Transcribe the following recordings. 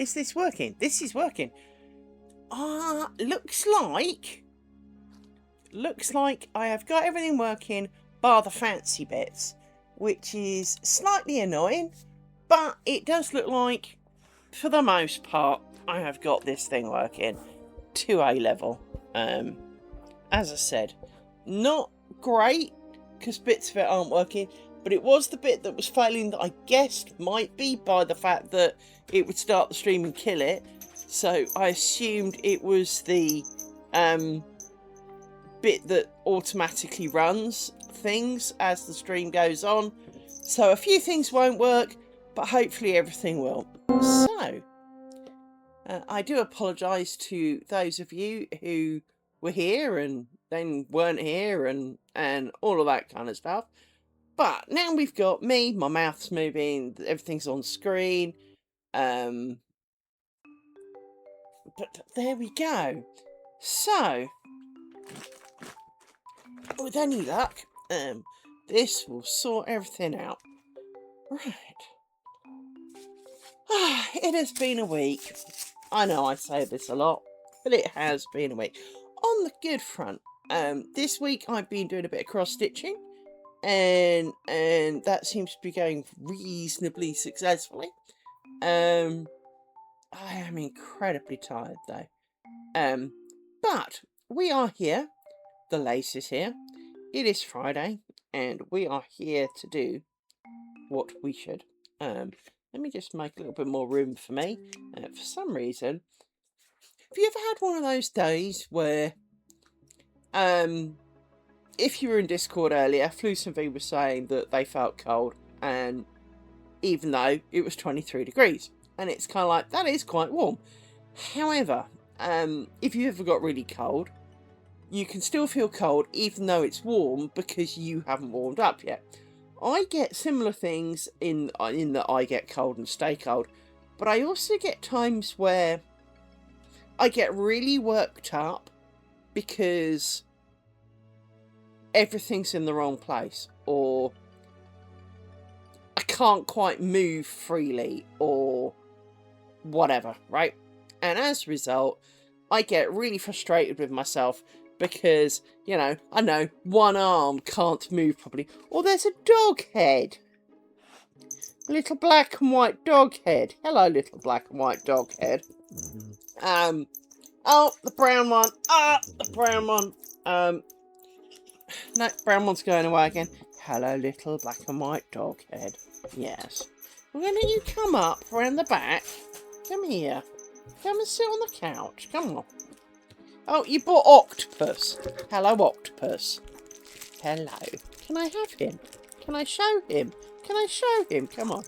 Is this working? This is working. Looks like I have got everything working bar the fancy bits, which is slightly annoying, but it does look like, for the most part, I have got this thing working to A level. As I said, not great, because bits of it aren't working, but it was the bit that was failing that I guessed might be by the fact that it would start the stream and kill it. So I assumed it was the bit that automatically runs things as the stream goes on. So a few things won't work, but hopefully everything will. So I do apologise to those of you who were here and then weren't here and all of that kind of stuff. But now we've got me, my mouth's moving, everything's on screen. But there we go. So, with any luck, this will sort everything out. Right. It has been a week. I know I say this a lot, but it has been a week. On the good front, this week I've been doing a bit of cross-stitching, and that seems to be going reasonably successfully. I am incredibly tired though. But we are here. The lace is here. It is Friday, and we are here to do what we should. Let me just make a little bit more room for me. For some reason, have you ever had one of those days where, if you were in Discord earlier, Flus and V was saying that they felt cold, and even though it was 23 degrees, and it's kind of like, that is quite warm. However, if you ever got really cold, you can still feel cold even though it's warm because you haven't warmed up yet. I get similar things in that I get cold and stay cold, but I also get times where I get really worked up because everything's in the wrong place, or I can't quite move freely, or whatever, right? And as a result, I get really frustrated with myself because, you know, I know one arm can't move properly, or there's a dog head. Little black and white dog head. Hello, little black and white dog head. Oh, the brown one. The brown one. No, brown one's going away again. Hello, little black and white dog head. Yes. Well, why don't you come up around the back? Come here. Come and sit on the couch. Come on. Oh, you bought Octopus. Hello, Octopus. Hello. Can I have him? Can I show him? Can I show him? Come on.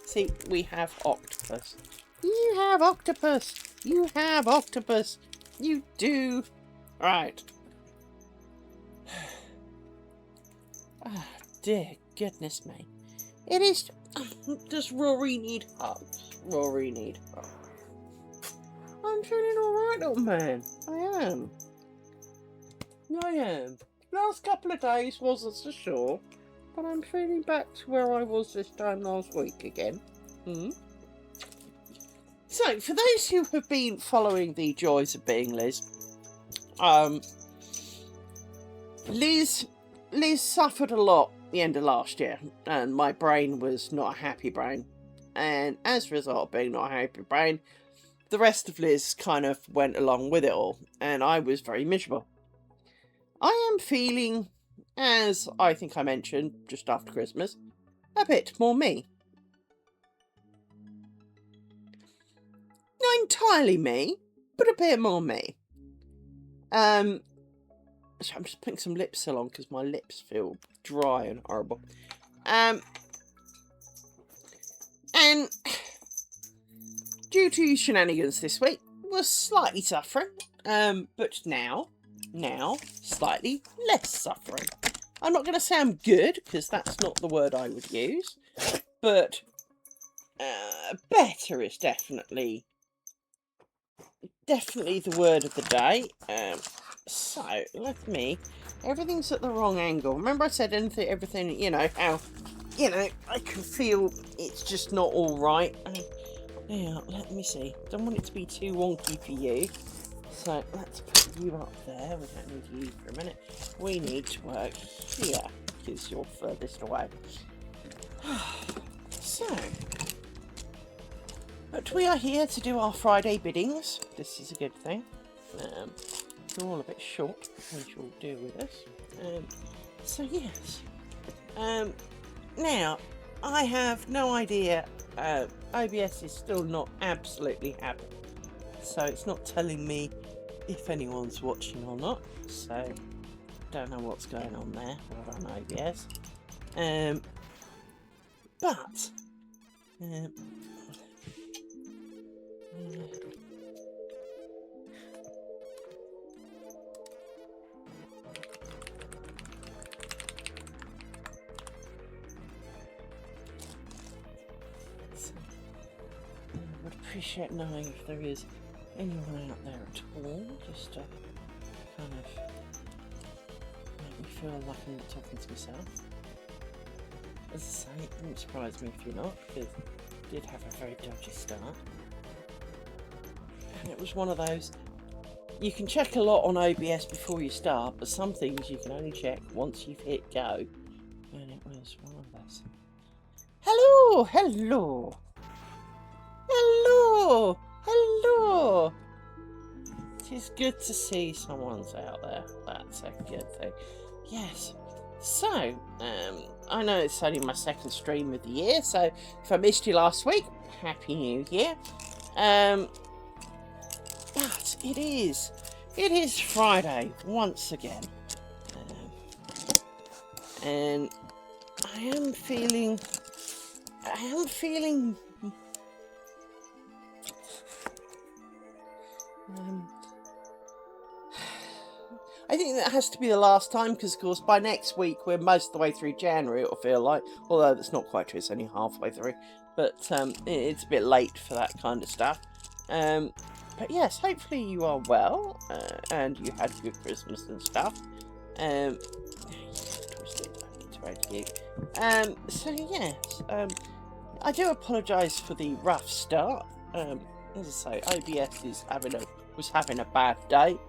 See, we have Octopus. You have Octopus. You have Octopus. You do. Right. Ah, dear goodness me. It is... Does Rory need hugs? Rory need hugs. I'm feeling alright, little man. I am. Last couple of days wasn't so sure, but I'm feeling back to where I was this time last week again. So, for those who have been following the joys of being Liz, Liz suffered a lot the end of last year, and my brain was not a happy brain. And as a result of being not a happy brain, the rest of Liz kind of went along with it all, and I was very miserable. I am feeling, as I think I mentioned just after Christmas, a bit more me. Not entirely me, but a bit more me. So I'm just putting some Lipsil on because my lips feel dry and horrible. And due to shenanigans this week, was slightly suffering, but now slightly less suffering. I'm not going to say I'm good, because that's not the word I would use, but better is definitely the word of the day. So, let me... Everything's at the wrong angle. Remember I said everything, you know, how, you know, I can feel it's just not all right. Now, let me see. Don't want it to be too wonky for you. So, let's put you up there. We don't need you for a minute. We need to work here, because you're furthest away. So, but we are here to do our Friday biddings. This is a good thing. We're all a bit short, as you'll deal with us. So, yes. Now, I have no idea. OBS is still not absolutely happy, so it's not telling me if anyone's watching or not, so don't know what's going on there on OBS. But I would appreciate knowing if there is anyone out there at all, just to kind of make me feel like I'm not talking to myself. As I say, it wouldn't surprise me if you're not, because I did have a very dodgy start. And it was one of those, you can check a lot on OBS before you start, but some things you can only check once you've hit go. And it was one of those. Hello! Hello! Hello! Hello! It is good to see someone's out there. That's a good thing. Yes. So, I know it's only my second stream of the year, so if I missed you last week, Happy New Year. But it is Friday once again. And I am feeling I think that has to be the last time, because of course by next week we're most of the way through January, it'll feel like, although that's not quite true, it's only halfway through, but it's a bit late for that kind of stuff. But yes, hopefully you are well, and you had a good Christmas and stuff. So yes, I do apologise for the rough start. As I say, OBS was having a bad day.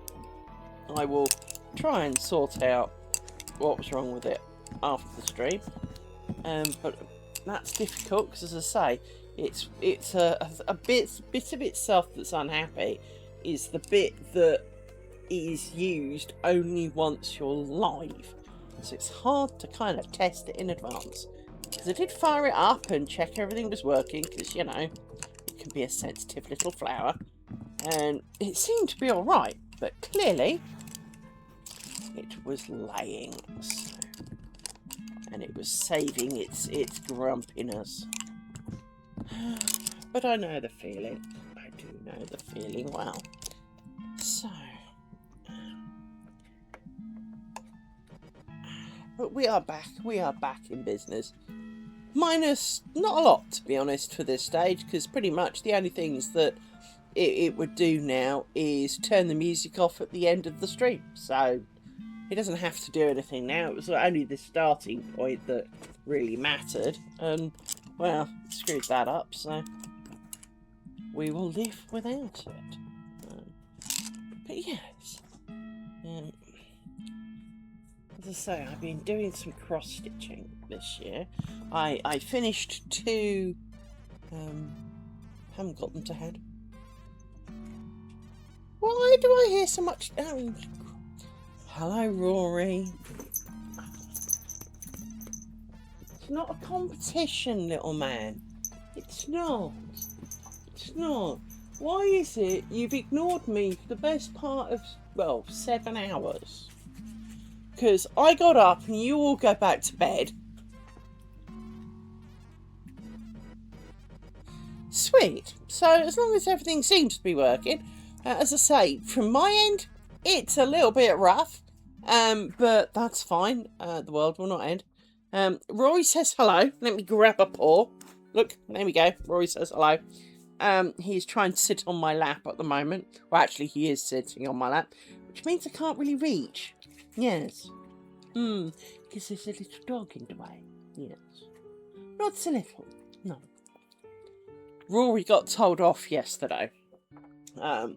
I will try and sort out what was wrong with it after the stream, but that's difficult because, as I say, it's a bit of itself that's unhappy is the bit that is used only once you're live, so it's hard to kind of test it in advance. Because I did fire it up and check everything was working, because you know it can be a sensitive little flower, and it seemed to be all right, but clearly it was laying, so, and it was saving its grumpiness. But I know the feeling. I do know the feeling well. So, but we are back. We are back in business. Minus not a lot, to be honest, for this stage, because pretty much the only things that it would do now is turn the music off at the end of the stream. So it doesn't have to do anything now. It was only the starting point that really mattered, and well, it screwed that up, so we will live without it. But yes, as I say, I've been doing some cross stitching this year. I finished 2. Haven't got them to hand. Why do I hear so much? Hello, Rory. It's not a competition, little man. It's not. It's not. Why is it you've ignored me for the best part of, well, 7 hours? Because I got up and you all go back to bed. Sweet. So as long as everything seems to be working, as I say, from my end, it's a little bit rough, but that's fine. The world will not end. Rory says hello. Let me grab a paw. Look, there we go. Rory says hello. He's trying to sit on my lap at the moment. Well, actually, he is sitting on my lap, which means I can't really reach. Yes. Because there's a little dog in the way. Yes. Not so little. No. Rory got told off yesterday. I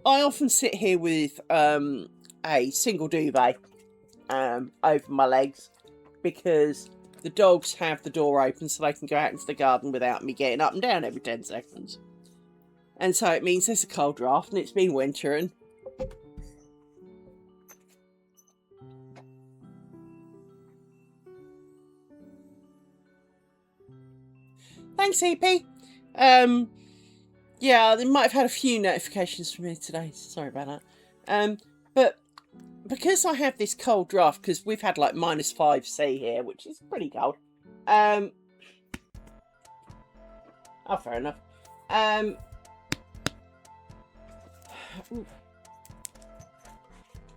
often sit here with a single duvet over my legs because the dogs have the door open so they can go out into the garden without me getting up and down every 10 seconds. And so it means there's a cold draft and it's been winter and thanks, EP. Yeah, they might have had a few notifications from me today. Sorry about that. But because I have this cold draft, because we've had like -5C here, which is pretty cold. Oh, fair enough.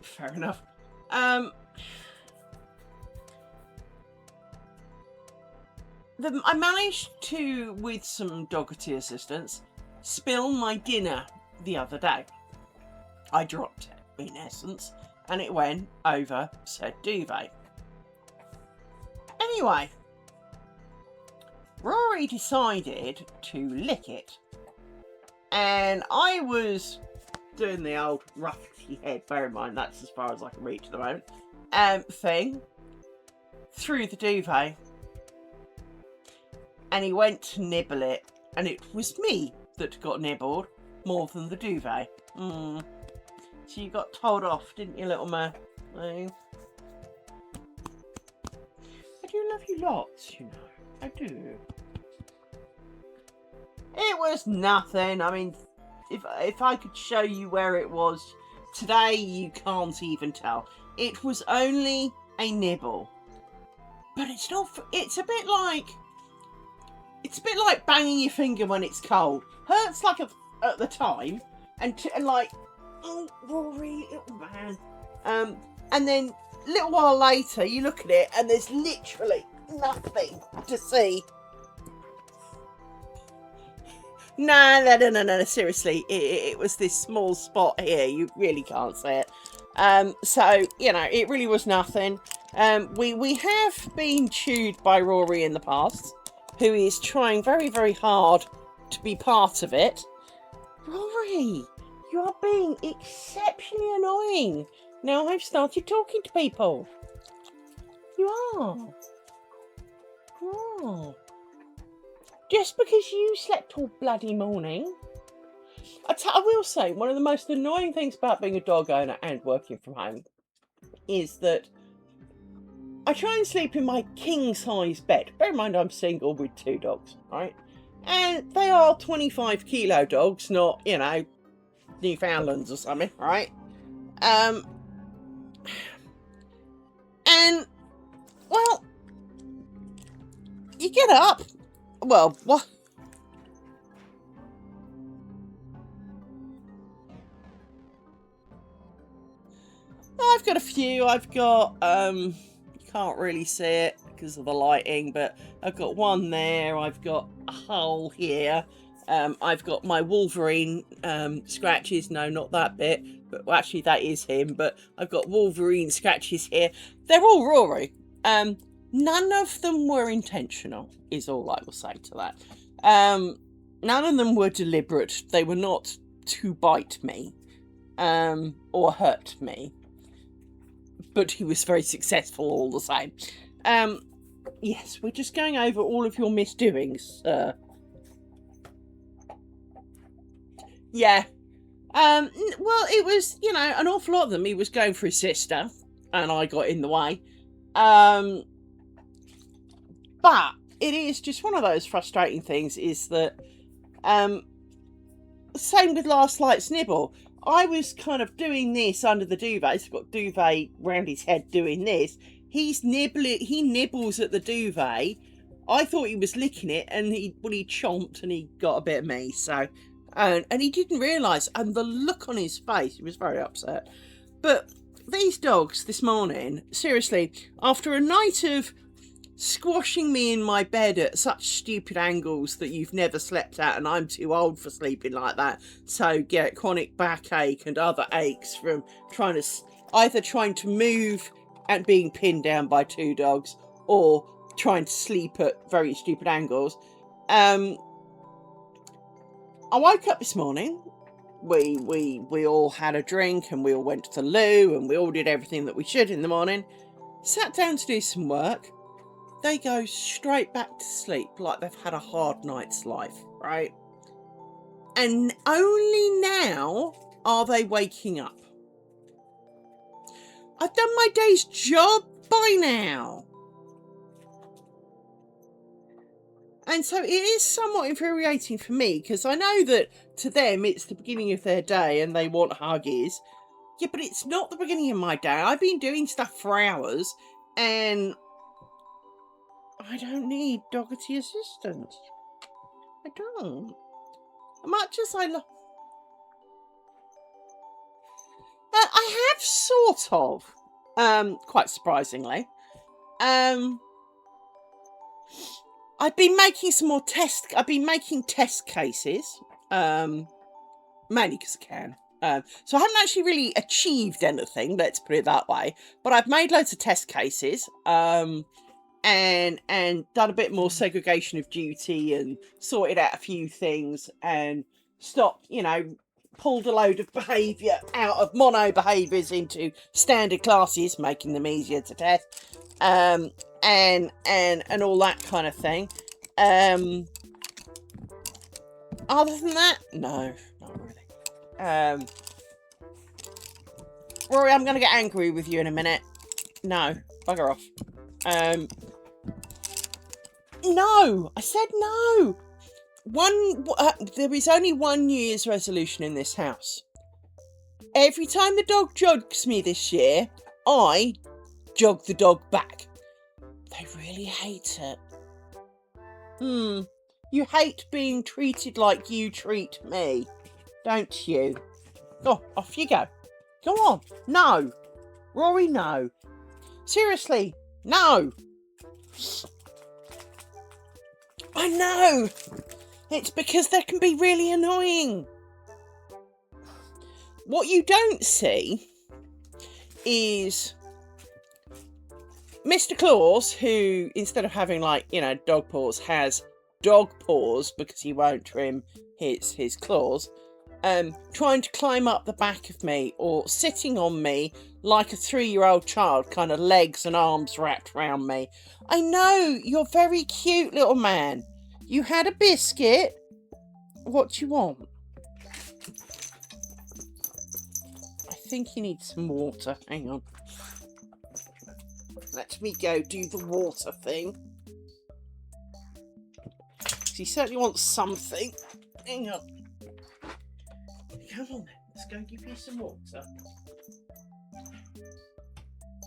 Fair enough. I managed to, with some Doggety assistance, spill my dinner the other day. I dropped it, in essence, and it went over said duvet. Anyway, Rory decided to lick it, and I was doing the old ruffly head, bear in mind that's as far as I can reach at the moment, thing, through the duvet, and he went to nibble it, and it was me that got nibbled more than the duvet. So you got told off, didn't you, little man? I do love you lots, you know. I do. It was nothing. I mean, if I could show you where it was today, you can't even tell. It was only a nibble, but it's not. It's a bit like banging your finger when it's cold. Hurts like at the time, and like, oh, Rory, little man. And then a little while later, you look at it, and there's literally nothing to see. No. Seriously, it was this small spot here. You really can't see it. So, you know, it really was nothing. We have been chewed by Rory in the past, who is trying very, very hard to be part of it. Rory, you are being exceptionally annoying. Now I've started talking to people. You are. Oh. Just because you slept all bloody morning. I will say, one of the most annoying things about being a dog owner and working from home is that I try and sleep in my king-size bed. Bear in mind I'm single with 2 dogs, right? And they are 25 kilo dogs, not, you know, Newfoundlands or something, right? And, well, you get up. Well, what? I've got a few. I've got, you can't really see it because of the lighting, but I've got one there. I've got a hole here. I've got my Wolverine scratches. No, not that bit. But well, actually, that is him. But I've got Wolverine scratches here. They're all Rory. None of them were intentional, is all I will say to that. None of them were deliberate. They were not to bite me or hurt me. But he was very successful all the same. Yes, we're just going over all of your misdoings, sir. Yeah. Well, it was, you know, an awful lot of them. He was going for his sister, and I got in the way. But it is just one of those frustrating things is that, same with last night's nibble. I was kind of doing this under the duvet. He's got duvet round his head doing this. He nibbles at the duvet. I thought he was licking it, and he chomped and he got a bit of me. So, and he didn't realise, and the look on his face, he was very upset. But these dogs this morning, seriously, after a night of squashing me in my bed at such stupid angles that you've never slept at, and I'm too old for sleeping like that, so get chronic backache and other aches from either trying to move and being pinned down by 2 dogs, or trying to sleep at very stupid angles. I woke up this morning. We all had a drink and we all went to the loo and we all did everything that we should in the morning. Sat down to do some work. They go straight back to sleep like they've had a hard night's life, right? And only now are they waking up. I've done my day's job by now. And so it is somewhat infuriating for me, because I know that to them it's the beginning of their day and they want huggies. Yeah, but it's not the beginning of my day. I've been doing stuff for hours and I don't need doggity assistance. I don't. Much as I love... I have sort of. Quite surprisingly. I've been making some more I've been making test cases, mainly because I can. So I haven't actually really achieved anything, let's put it that way. But I've made loads of test cases, and done a bit more segregation of duty and sorted out a few things and stopped, pulled a load of behaviour out of mono behaviours into standard classes, making them easier to test. And all that kind of thing. Other than that, no, not really. Rory, I'm going to get angry with you in a minute. No, bugger off. No, I said no. There is only 1 year's resolution in this house. Every time the dog jogs me this year, I jog the dog back. They really hate it. You hate being treated like you treat me, don't you? Oh, off you go. Go on. No. Rory, no. Seriously, no. I know. It's because they can be really annoying. What you don't see is Mr. Claus, who, instead of having, dog paws, has dog paws because he won't trim his claws, trying to climb up the back of me or sitting on me like a 3-year-old child, kind of legs and arms wrapped around me. I know, you're very cute, little man. You had a biscuit. What do you want? I think he needs some water. Hang on. Let me go do the water thing. He certainly wants something. Hang on. Come on then. Let's go give you some water.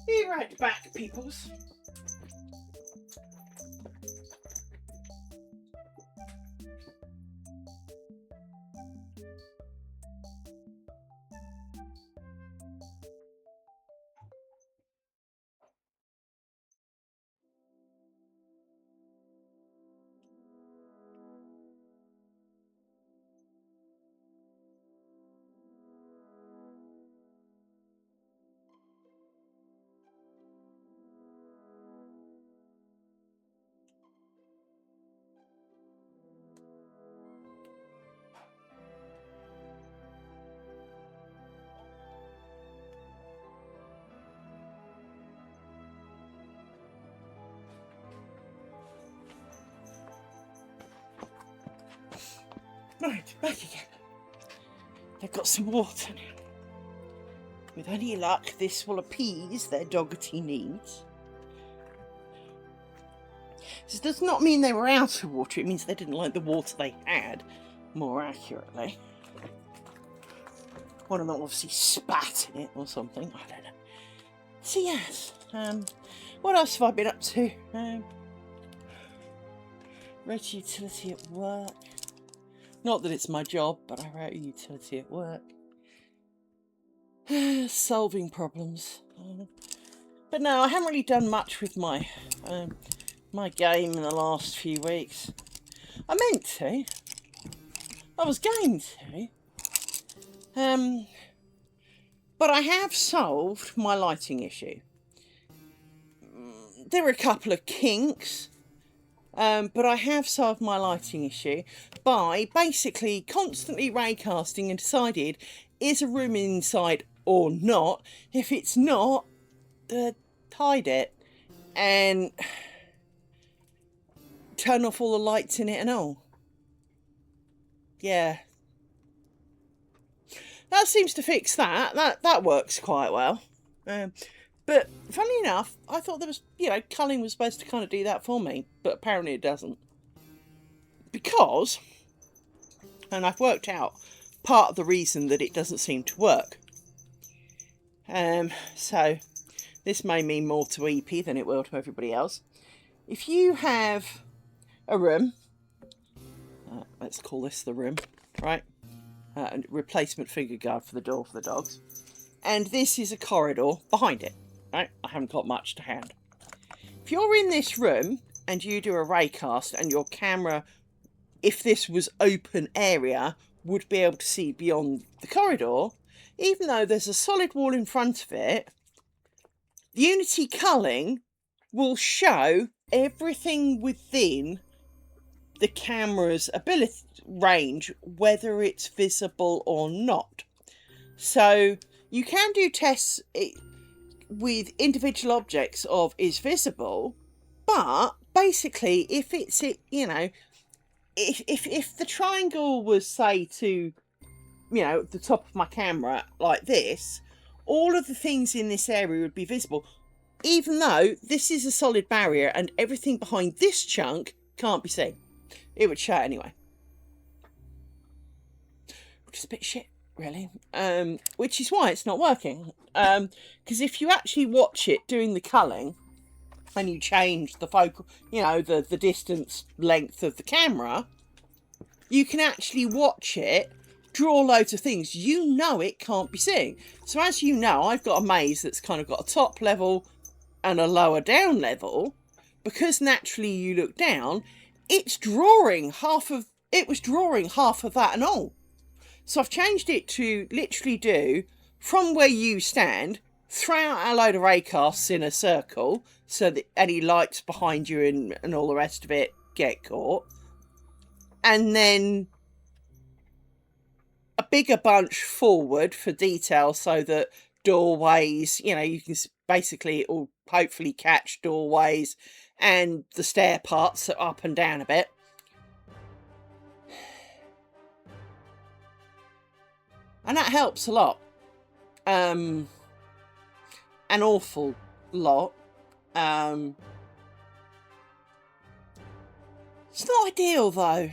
Be right back, peoples. Right, back again. They've got some water now. With any luck, this will appease their doggity needs. This does not mean they were out of water, it means they didn't like the water they had, more accurately. One of them obviously spat in it or something, I don't know. So yes, what else have I been up to? Read utility at work. Not that it's my job, but I wrote a utility at work. Solving problems. But no, I haven't really done much with my my game in the last few weeks. I meant to. I was going to. But I have solved my lighting issue. There were a couple of kinks. But I have solved my lighting issue by basically constantly raycasting and decided, is a room inside or not? If it's not, hide it and turn off all the lights in it and all. Yeah. That seems to fix that. That works quite well. But funnily enough, I thought there was, culling was supposed to kind of do that for me, but apparently it doesn't. Because, and I've worked out part of the reason that it doesn't seem to work. So this may mean more to EP than it will to everybody else. If you have a room, let's call this the room, right? A replacement finger guard for the door for the dogs. And this is a corridor behind it, right? I haven't got much to hand. If you're in this room and you do a raycast and your camera, if this was open area, would be able to see beyond the corridor, even though there's a solid wall in front of it, Unity culling will show everything within the camera's ability range, whether it's visible or not. So you can do tests with individual objects of is visible, but basically if it's if the triangle was, say, to the top of my camera like this, all of the things in this area would be visible, even though this is a solid barrier and everything behind this chunk can't be seen. It would show anyway, which is a bit shit, really. Which is why it's not working. Because if you actually watch it doing the culling and you change the focal, the distance length of the camera, you can actually watch it draw loads of things it can't be seen. So as you know, I've got a maze that's kind of got a top level and a lower down level. Because naturally you look down, it's drawing half of that and all. So I've changed it to literally do from where you stand, throw out a load of raycasts in a circle so that any lights behind you and all the rest of it get caught. And then a bigger bunch forward for detail so that doorways, you can basically, it will hopefully catch doorways and the stair parts up and down a bit. And that helps a lot. An awful lot. It's not ideal though.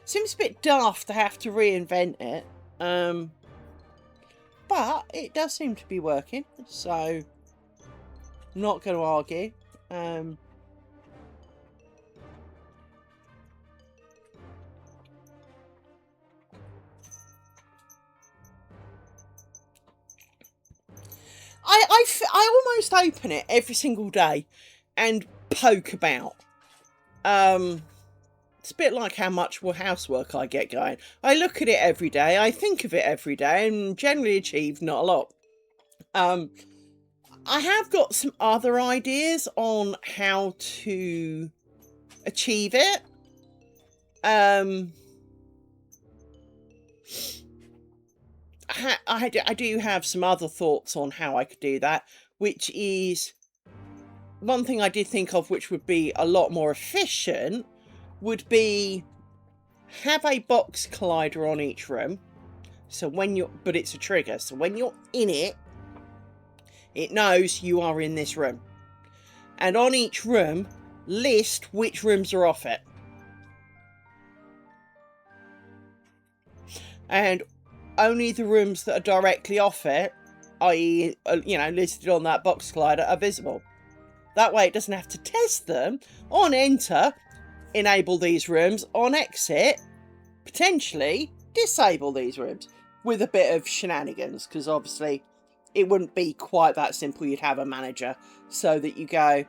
Seems a bit daft to have to reinvent it. But it does seem to be working, so not going to argue. I almost open it every single day and poke about. It's a bit like how much housework I get going. I look at it every day, I think of it every day, and generally achieve not a lot. I have got some other ideas on how to achieve it. I do have some other thoughts on how I could do that, which is one thing I did think of, which would be a lot more efficient, would be have a box collider on each room. So but it's a trigger. So when you're in it, it knows you are in this room. And on each room, list which rooms are off it. And only the rooms that are directly off it, i.e., listed on that box collider, are visible. That way it doesn't have to test them. On enter, enable these rooms. On exit, potentially disable these rooms with a bit of shenanigans, because obviously it wouldn't be quite that simple. You'd have a manager so that you go,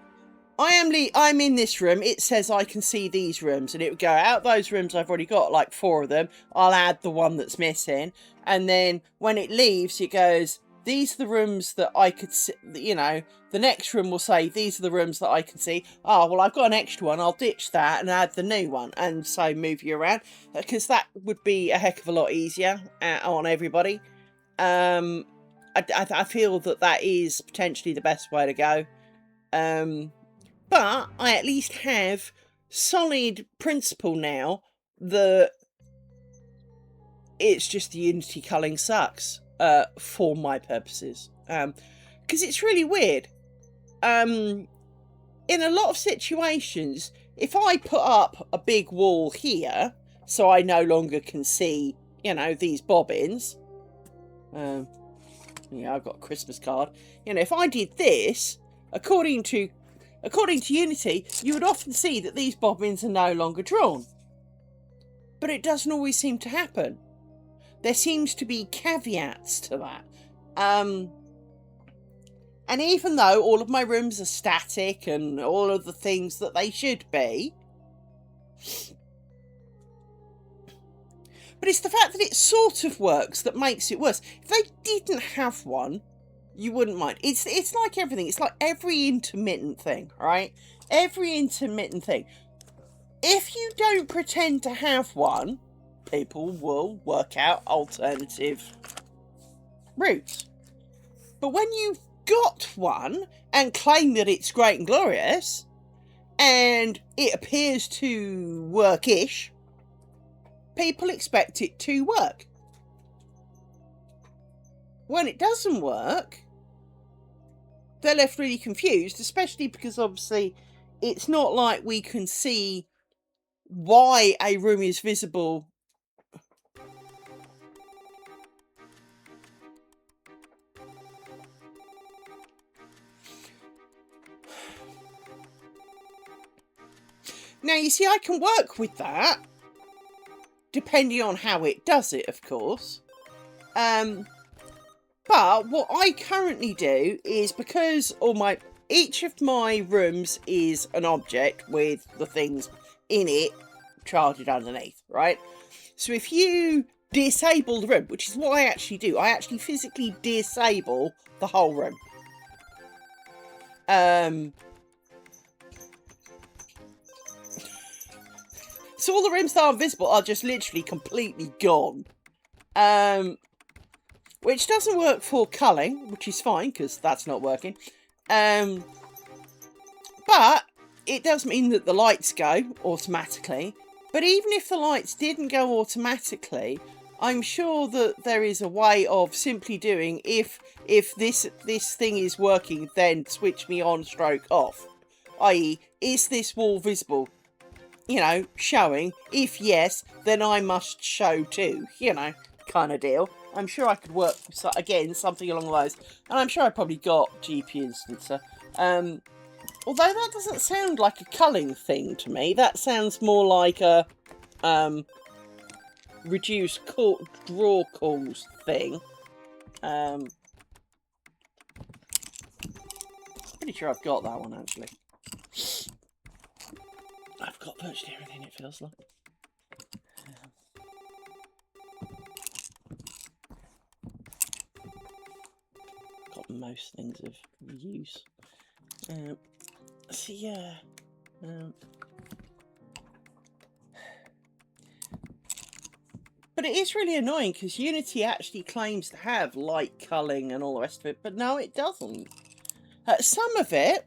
I'm in this room, it says I can see these rooms, and it would go out those rooms. I've already got like 4 of them, I'll add the one that's missing, and then when it leaves it goes, these are the rooms that I could see, you know, the next room will say, these are the rooms that I can see. Oh, well, I've got an extra one. I'll ditch that and add the new one. And so move you around, because that would be a heck of a lot easier on everybody. I feel that that is potentially the best way to go. But I at least have solid principle now that it's just the Unity culling sucks for my purposes. Because it's really weird. In a lot of situations, if I put up a big wall here, so I no longer can see, you know, these bobbins. Yeah, I've got a Christmas card. You know, if I did this, according to Unity, you would often see that these bobbins are no longer drawn. But it doesn't always seem to happen. There seems to be caveats to that. And even though all of my rooms are static and all of the things that they should be, but it's the fact that it sort of works that makes it worse. If they didn't have one, you wouldn't mind. It's like everything. It's like every intermittent thing, right? Every intermittent thing. If you don't pretend to have one, people will work out alternative routes. But when you've got one and claim that it's great and glorious, and it appears to work-ish, people expect it to work. When it doesn't work, they're left really confused, especially because obviously it's not like we can see why a room is visible. Now, you see, I can work with that, depending on how it does it, of course. But what I currently do is, because each of my rooms is an object with the things in it charted underneath, right? So if you disable the room, which is what I actually do, I actually physically disable the whole room. So all the rooms that are visible are just literally completely gone. Which doesn't work for culling, which is fine, because that's not working. But it does mean that the lights go automatically. But even if the lights didn't go automatically, I'm sure that there is a way of simply doing, if this thing is working, then switch me on stroke off. I.e., is this wall visible? You know, showing. If yes, then I must show too. You know, kind of deal. I'm sure I could work, again, something along those. And I'm sure I probably got GP instancer. Although that doesn't sound like a culling thing to me. That sounds more like a reduce draw calls thing. Pretty sure I've got that one, actually. I've got virtually everything, it feels like. Got most things of use. So yeah. But it is really annoying because Unity actually claims to have light culling and all the rest of it, but no, it doesn't. Some of it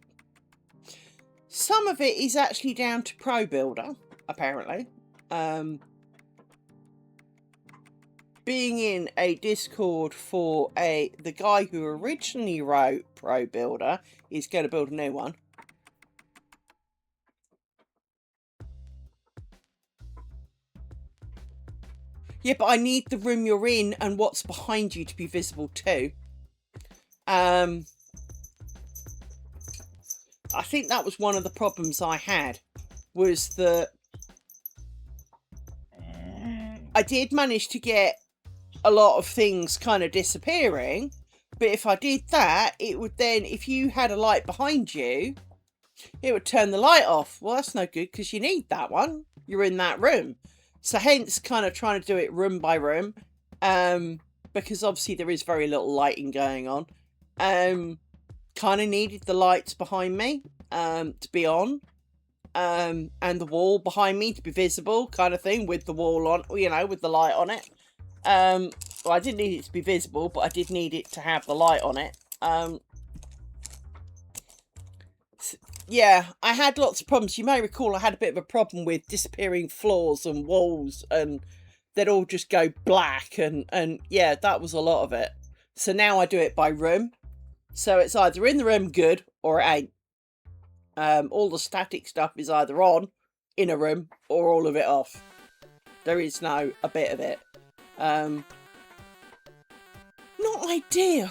is actually down to Pro Builder, apparently. Being in a Discord for the guy who originally wrote Pro Builder is going to build a new one. Yeah, but I need the room you're in and what's behind you to be visible too. I think that was one of the problems I had, was that I did manage to get a lot of things kind of disappearing, but if I did that, it would then, if you had a light behind you, it would turn the light off. Well, that's no good because you need that one. You're in that room. So hence kind of trying to do it room by room. because obviously there is very little lighting going on. Kind of needed the lights behind me to be on, and the wall behind me to be visible, kind of thing, with the wall on, you know, with the light on it. Well, I didn't need it to be visible, but I did need it to have the light on it. Yeah, I had lots of problems. You may recall I had a bit of a problem with disappearing floors and walls, and they'd all just go black, and yeah, that was a lot of it. So now I do it by room. So it's either in the room good or it ain't. All the static stuff is either on in a room or all of it off. There is no a bit of it. Not ideal.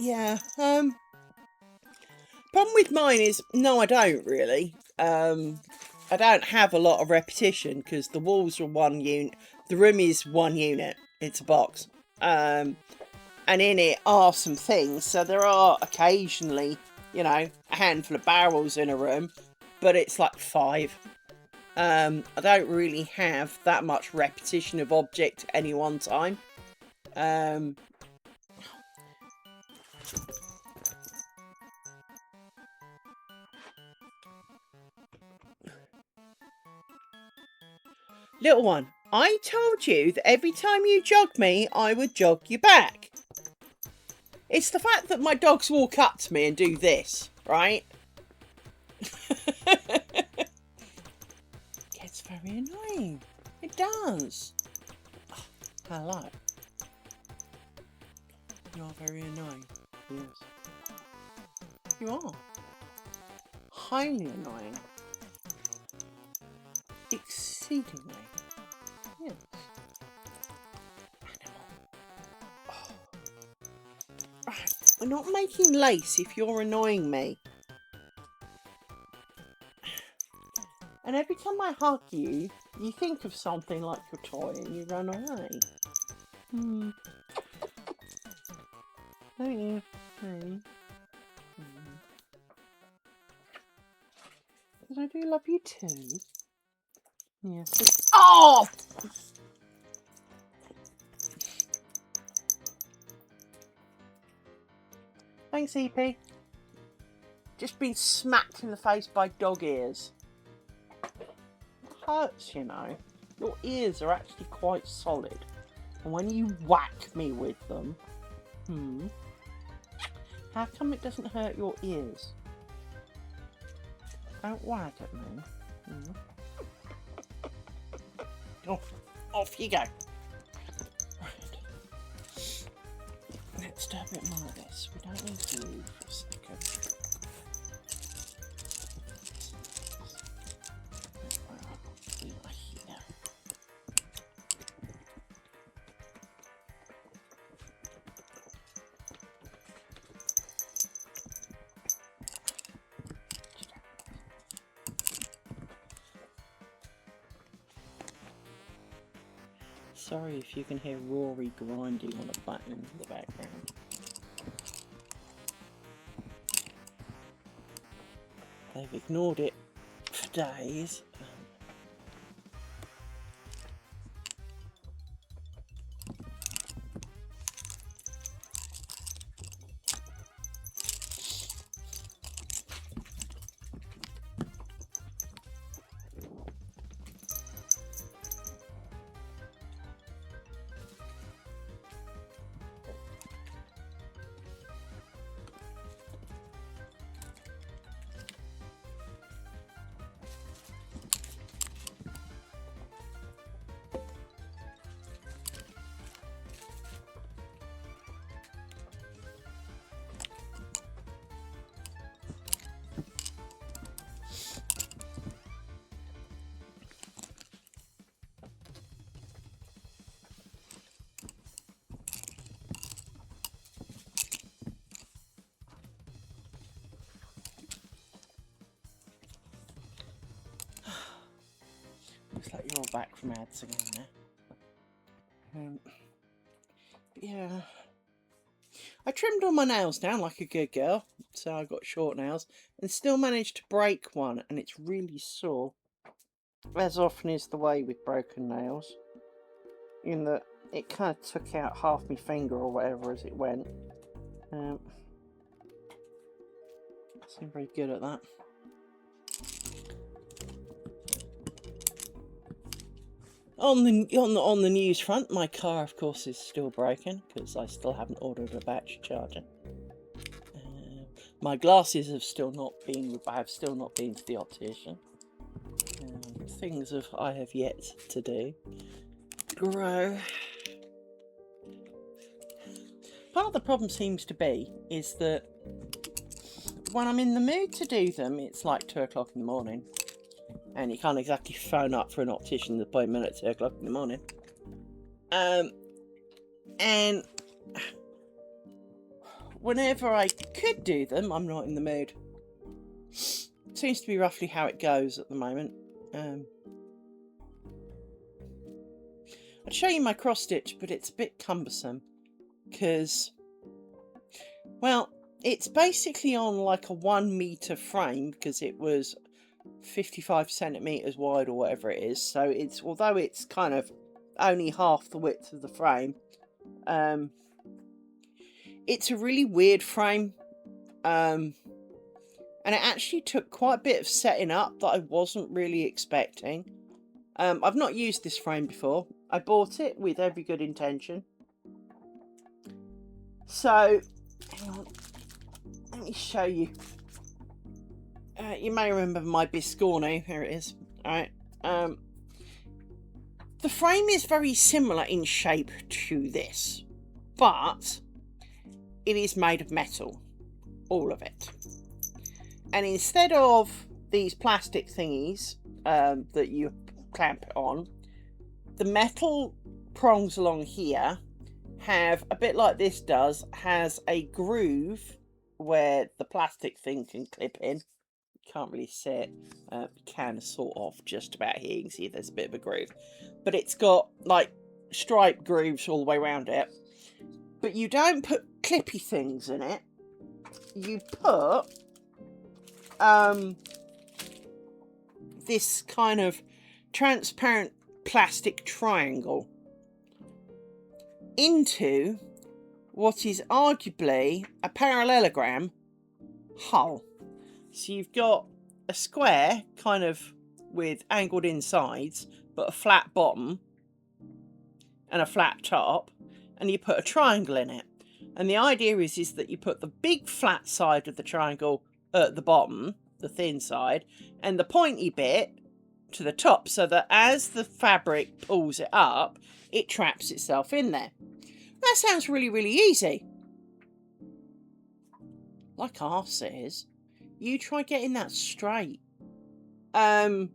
Yeah. Problem with mine is, no, I don't really. I don't have a lot of repetition because the walls are one unit. The room is one unit. It's a box. And in it are some things. So there are occasionally, you know, a handful of barrels in a room, but it's like 5. I don't really have that much repetition of object at any one time. Little one, I told you that every time you jog me, I would jog you back. It's the fact that my dogs walk up to me and do this, right? Gets very annoying. It does. Oh, hello. You're very annoying. Yes. You are. Highly annoying. Exceedingly. Yes. Animal. Oh. Right. We're not making lace if you're annoying me. And every time I hug you, you think of something like your toy and you run away. Don't you? Because I do love you too. Yes. Oh! Thanks, EP. Just been smacked in the face by dog ears. It hurts, you know. Your ears are actually quite solid. And when you whack me with them, how come it doesn't hurt your ears? Don't whack at me. Oh, off you go. Right. Let's do a bit more of this. We don't need to move for a second. Sorry if you can hear Rory grinding on a button in the background. They've ignored it for days. Looks like you're all back from ads again now. Yeah. I trimmed all my nails down like a good girl, so I got short nails, and still managed to break one, and it's really sore. As often is the way with broken nails, in that it kind of took out half my finger or whatever as it went. Seem very good at that. On the news front, my car, of course, is still broken because I still haven't ordered a battery charger. My glasses have still not been. I have still not been to the optician. Things I have yet to do. Grow. Part of the problem seems to be is that when I'm in the mood to do them, it's like 2 o'clock in the morning, and you can't exactly phone up for an optician appointment at 2 o'clock in the morning. And whenever I could do them, I'm not in the mood. Seems to be roughly how it goes at the moment. I'd show you my cross stitch, but it's a bit cumbersome because, well, it's basically on like a 1 meter frame because it was 55 centimeters wide or whatever it is. So it's, although it's kind of only half the width of the frame, it's a really weird frame, and it actually took quite a bit of setting up that I wasn't really expecting. I've not used this frame before. I bought it with every good intention. So, hang on, let me show you. You may remember my Biscorno. Here it is. Alright. The frame is very similar in shape to this, but it is made of metal. All of it. And instead of these plastic thingies that you clamp it on, the metal prongs along here have, a bit like this does, has a groove where the plastic thing can clip in. You can't really see it. You can sort of just about here. You can see there's a bit of a groove. But it's got like stripe grooves all the way around it. But you don't put clippy things in it. You put this kind of transparent plastic triangle into what is arguably a parallelogram hull. So you've got a square kind of with angled insides but a flat bottom and a flat top, and you put a triangle in it. And the idea is that you put the big flat side of the triangle at the bottom, the thin side, and the pointy bit to the top, so that as the fabric pulls it up, it traps itself in there. That sounds really, really easy. Like arse it is. You try getting that straight. Because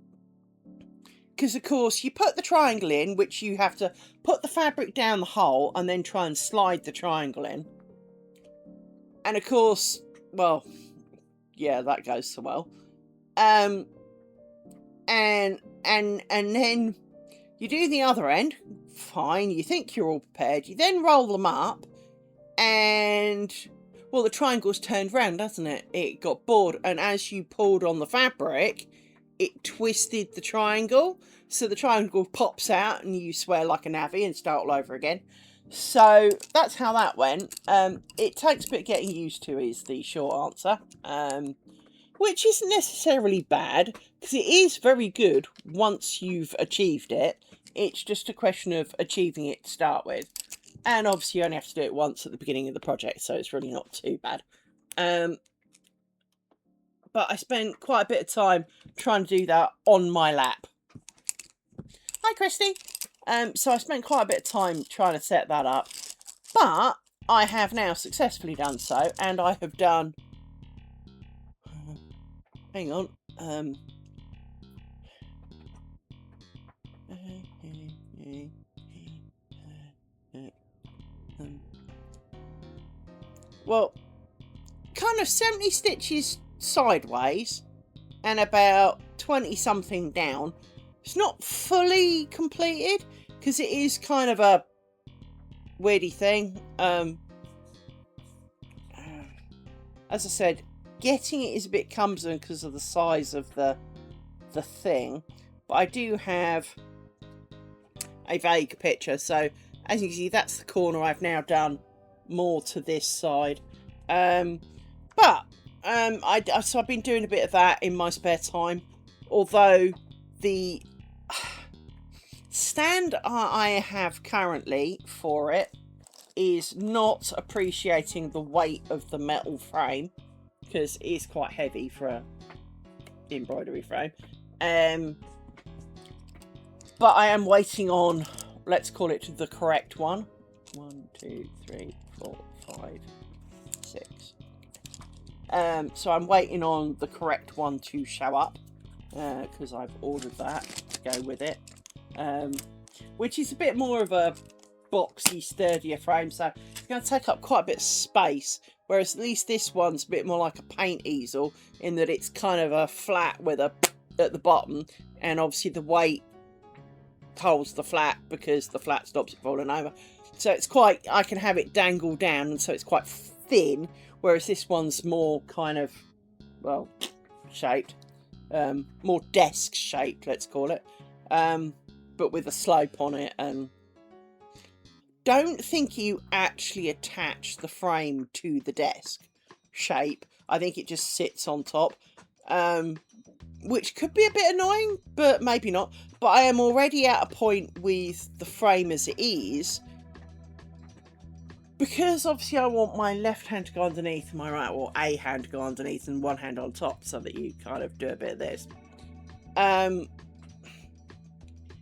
of course you put the triangle in, which you have to put the fabric down the hole and then try and slide the triangle in. And of course, well, yeah, that goes so well. And then you do the other end. Fine, you think you're all prepared. You then roll them up, and well, the triangle's turned round, hasn't it? It got bored, and as you pulled on the fabric, it twisted the triangle, so the triangle pops out, and you swear like a navvy and start all over again. So that's how that went. It takes a bit getting used to, is the short answer. Which isn't necessarily bad, because it is very good once you've achieved it. It's just a question of achieving it to start with. And obviously you only have to do it once at the beginning of the project, so it's really not too bad. But I spent quite a bit of time trying to do that on my lap. Hi, Christy. So I spent quite a bit of time trying to set that up. But I have now successfully done so, and I have done... hang on. Well, kind of 70 stitches sideways and about 20 something down. It's not fully completed because it is kind of a weirdy thing. as I said, getting it is a bit cumbersome because of the size of the thing. But I do have a vague picture. So as you can see, that's the corner. I've now done more to this side. So I've been doing a bit of that in my spare time. Although the stand I have currently for it is not appreciating the weight of the metal frame, because it is quite heavy for a embroidery frame. But I am waiting on, let's call it the correct one. 1, 2, 3, 4, 5, 6. So I'm waiting on the correct one to show up, because I've ordered that to go with it, which is a bit more of a boxy, sturdier frame, so it's going to take up quite a bit of space, whereas at least this one's a bit more like a paint easel, in that it's kind of a flat with a at the bottom, and obviously the weight holds the flat because the flat stops it falling over. So it's quite, I can have it dangle down, and so it's quite thin, whereas this one's more kind of, well, shaped, more desk shaped, let's call it, but with a slope on it. And don't think you actually attach the frame to the desk shape. I think it just sits on top, which could be a bit annoying, but maybe not. But I am already at a point with the frame as it is, because obviously I want my left hand to go underneath and my right, or a hand to go underneath and one hand on top, so that you kind of do a bit of this.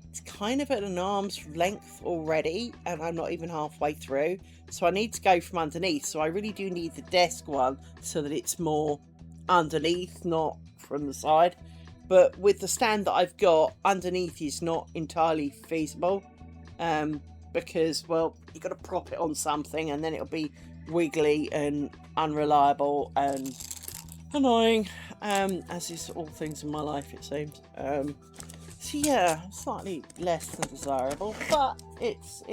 It's kind of at an arm's length already, and I'm not even halfway through, so I need to go from underneath. So I really do need the desk one so that it's more underneath, not from the side. But with the stand that I've got, underneath is not entirely feasible, because, well, you've got to prop it on something, and then it'll be wiggly and unreliable and annoying, as is all things in my life, it seems. So yeah, slightly less than desirable, but it's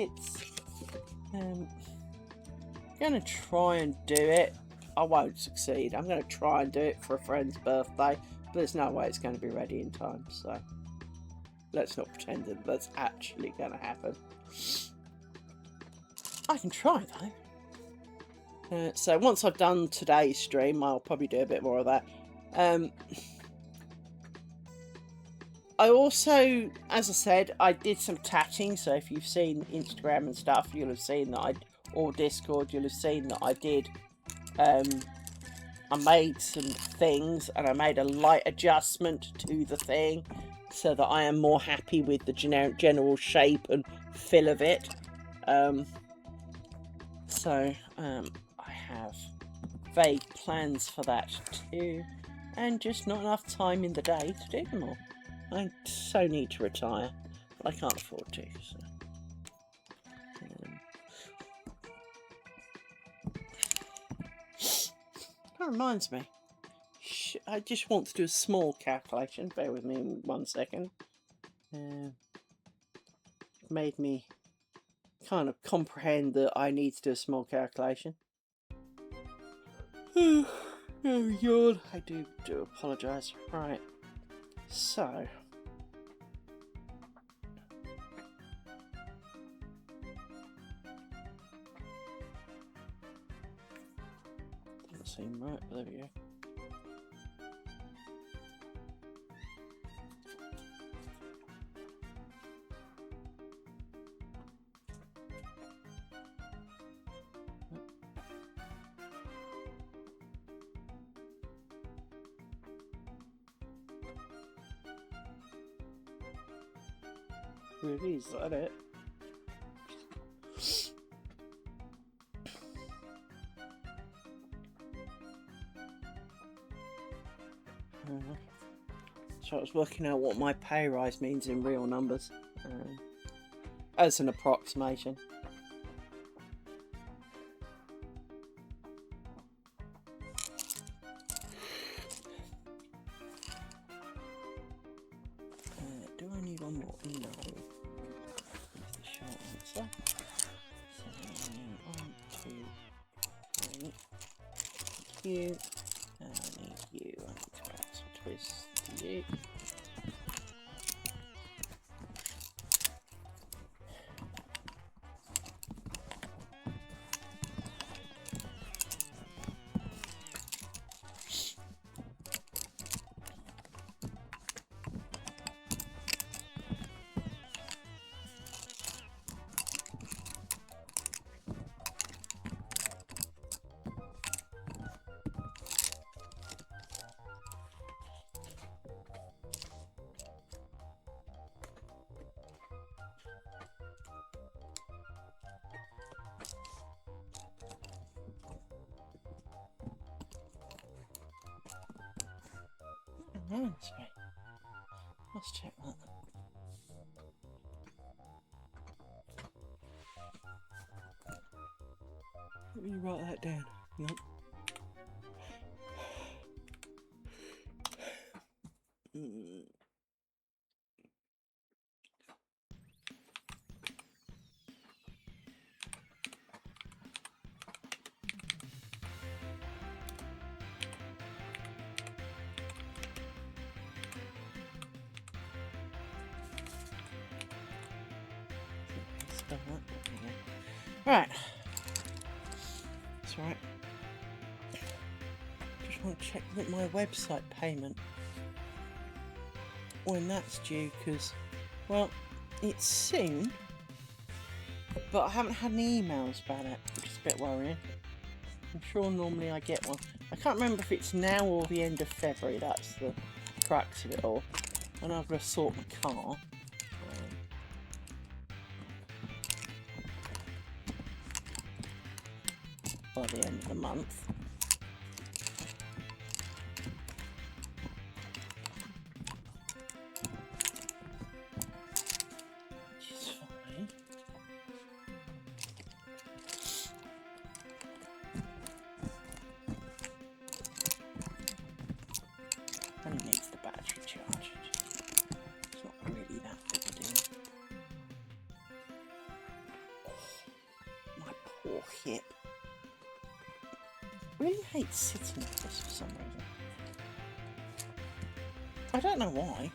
gonna try and do it. I won't succeed. I'm gonna try and do it for a friend's birthday, but there's no way it's going to be ready in time, so let's not pretend that that's actually going to happen. I can try though. So once I've done today's stream, I'll probably do a bit more of that. I also, as I said, I did some tatting, so if you've seen Instagram and stuff, you'll have seen that or Discord, you'll have seen that I did, I made some things, and I made a light adjustment to the thing so that I am more happy with the general shape and feel of it. So I have vague plans for that too, and just not enough time in the day to do them all. I so need to retire, but I can't afford to. So. That reminds me. I just want to do a small calculation. Bear with me 1 second. Made me kind of comprehend that I need to do a small calculation. Oh, yawn. I do apologise. Right. So. Doesn't seem right, but there we go. Really, is that it? So I was working out what my pay rise means in real numbers, as an approximation. Do I need one more? No. That's the short answer. So, 1, 2, 3, you. I need you. I need to add some twists to you. Oh, sorry. Let's check that. Let me write that down. Nope. Right. That's right. Just want to check that my website payment, when that's due, because, well, it's soon, but I haven't had any emails about it, which is a bit worrying. I'm sure normally I get one. I can't remember if it's now or the end of February. That's the crux of it all. And I've got to sort my car. By the end of the month. Which is fine. And it needs the battery charge. It's not really that big a deal. Oh, my poor hip. Really hate sitting with this for some reason. I don't know why.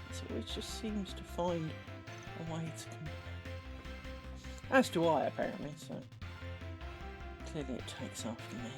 It always just seems to find a way to complain. As do I, apparently, so clearly it takes after me.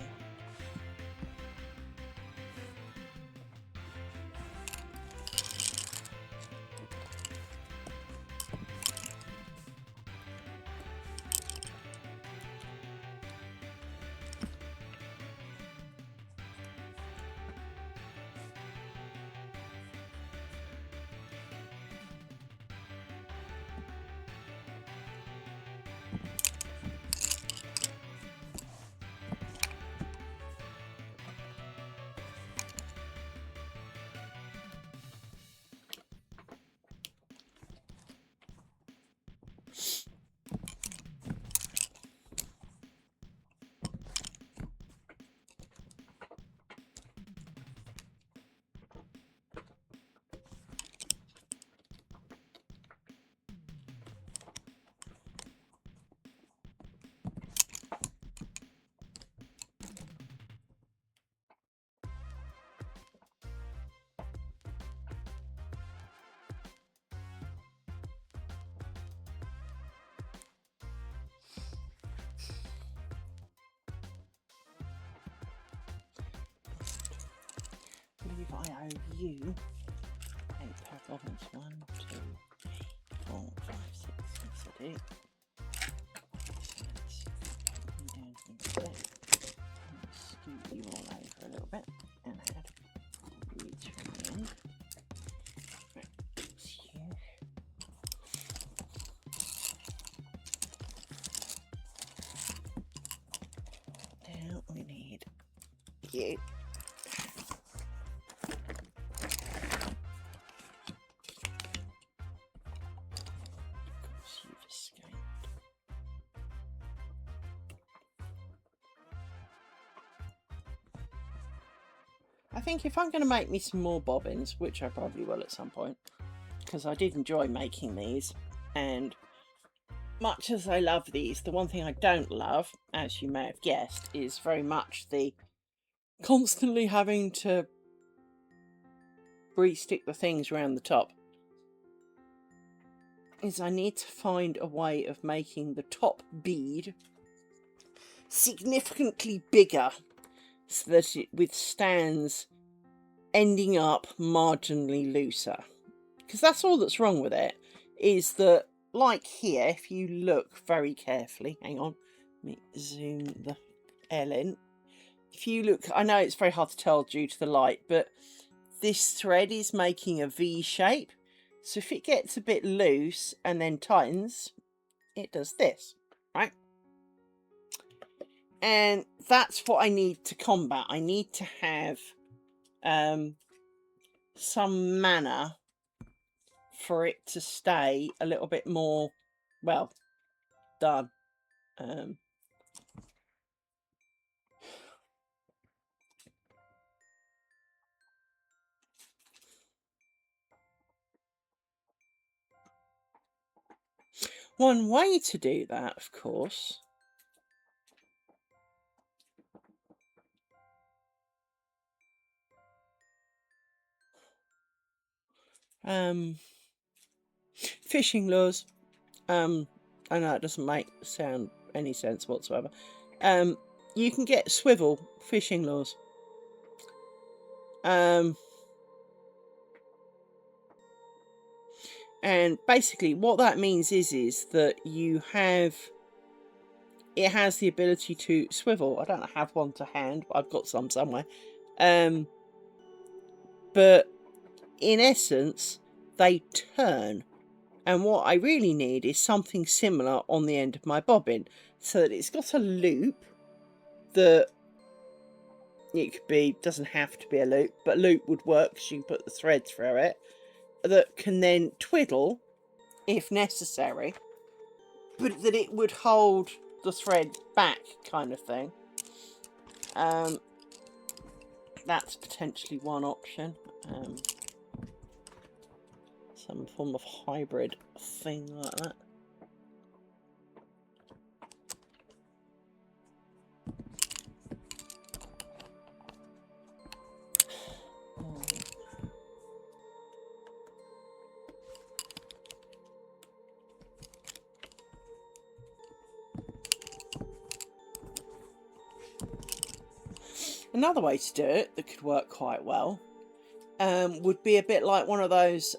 I owe you 8 pair of bobbins. 1, 2, 3, 4, 5, 6. Yes, I do. So let's put them down into there. And scoot you all over a little bit and add reach from the end. Right, that's you. Now we need you. I think if I'm going to make me some more bobbins, which I probably will at some point, because I did enjoy making these, and much as I love these, the one thing I don't love, as you may have guessed, is very much the constantly having to re-stick the things around the top. Is I need to find a way of making the top bead significantly bigger so that it withstands ending up marginally looser. Because that's all that's wrong with it, is that, like here, if you look very carefully, hang on, let me zoom the L in. If you look, I know it's very hard to tell due to the light, but this thread is making a V shape. So if it gets a bit loose and then tightens, it does this, right? And that's what I need to combat. I need to have some manner for it to stay a little bit more, well, done. One way to do that, of course, fishing lures. I know it doesn't make sound any sense whatsoever. You can get swivel fishing lures. And basically what that means is that you have, it has the ability to swivel. I don't have one to hand, but I've got some somewhere. But in essence, they turn. And what I really need is something similar on the end of my bobbin, so that it's got a loop that it could be, doesn't have to be a loop, but loop would work because you can put the thread through it, that can then twiddle if necessary, but that it would hold the thread back, kind of thing. That's potentially one option. Some form of hybrid thing like that. Another way to do it that could work quite well would be a bit like one of those,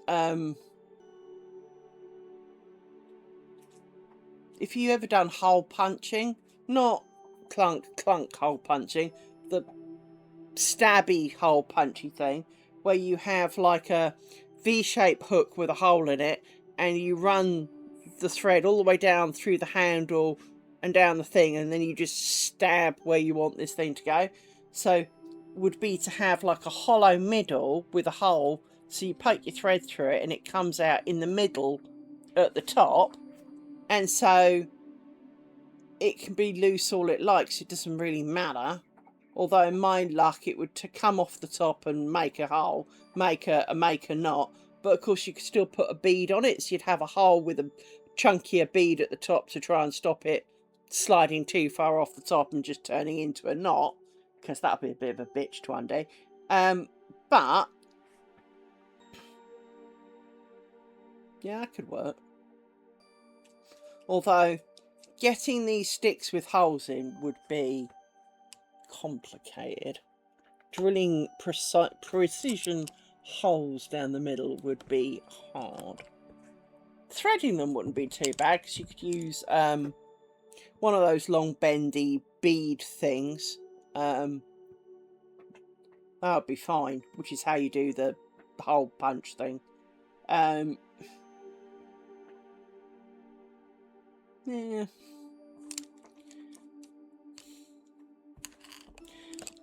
if you ever done hole punching, not clunk clunk hole punching, the stabby hole punchy thing, where you have like a V-shaped hook with a hole in it, and you run the thread all the way down through the handle and down the thing, and then you just stab where you want this thing to go. So would be to have like a hollow middle with a hole, so you poke your thread through it and it comes out in the middle at the top, and so it can be loose all it likes, it doesn't really matter. Although in my luck it would to come off the top and make a hole, make a knot, but of course you could still put a bead on it, so you'd have a hole with a chunkier bead at the top to try and stop it sliding too far off the top and just turning into a knot, because that would be a bit of a bitch to undo. But yeah, that could work. Although getting these sticks with holes in would be complicated. Drilling precision holes down the middle would be hard. Threading them wouldn't be too bad, because you could use one of those long bendy bead things. That would be fine, which is how you do the hole punch thing. Yeah.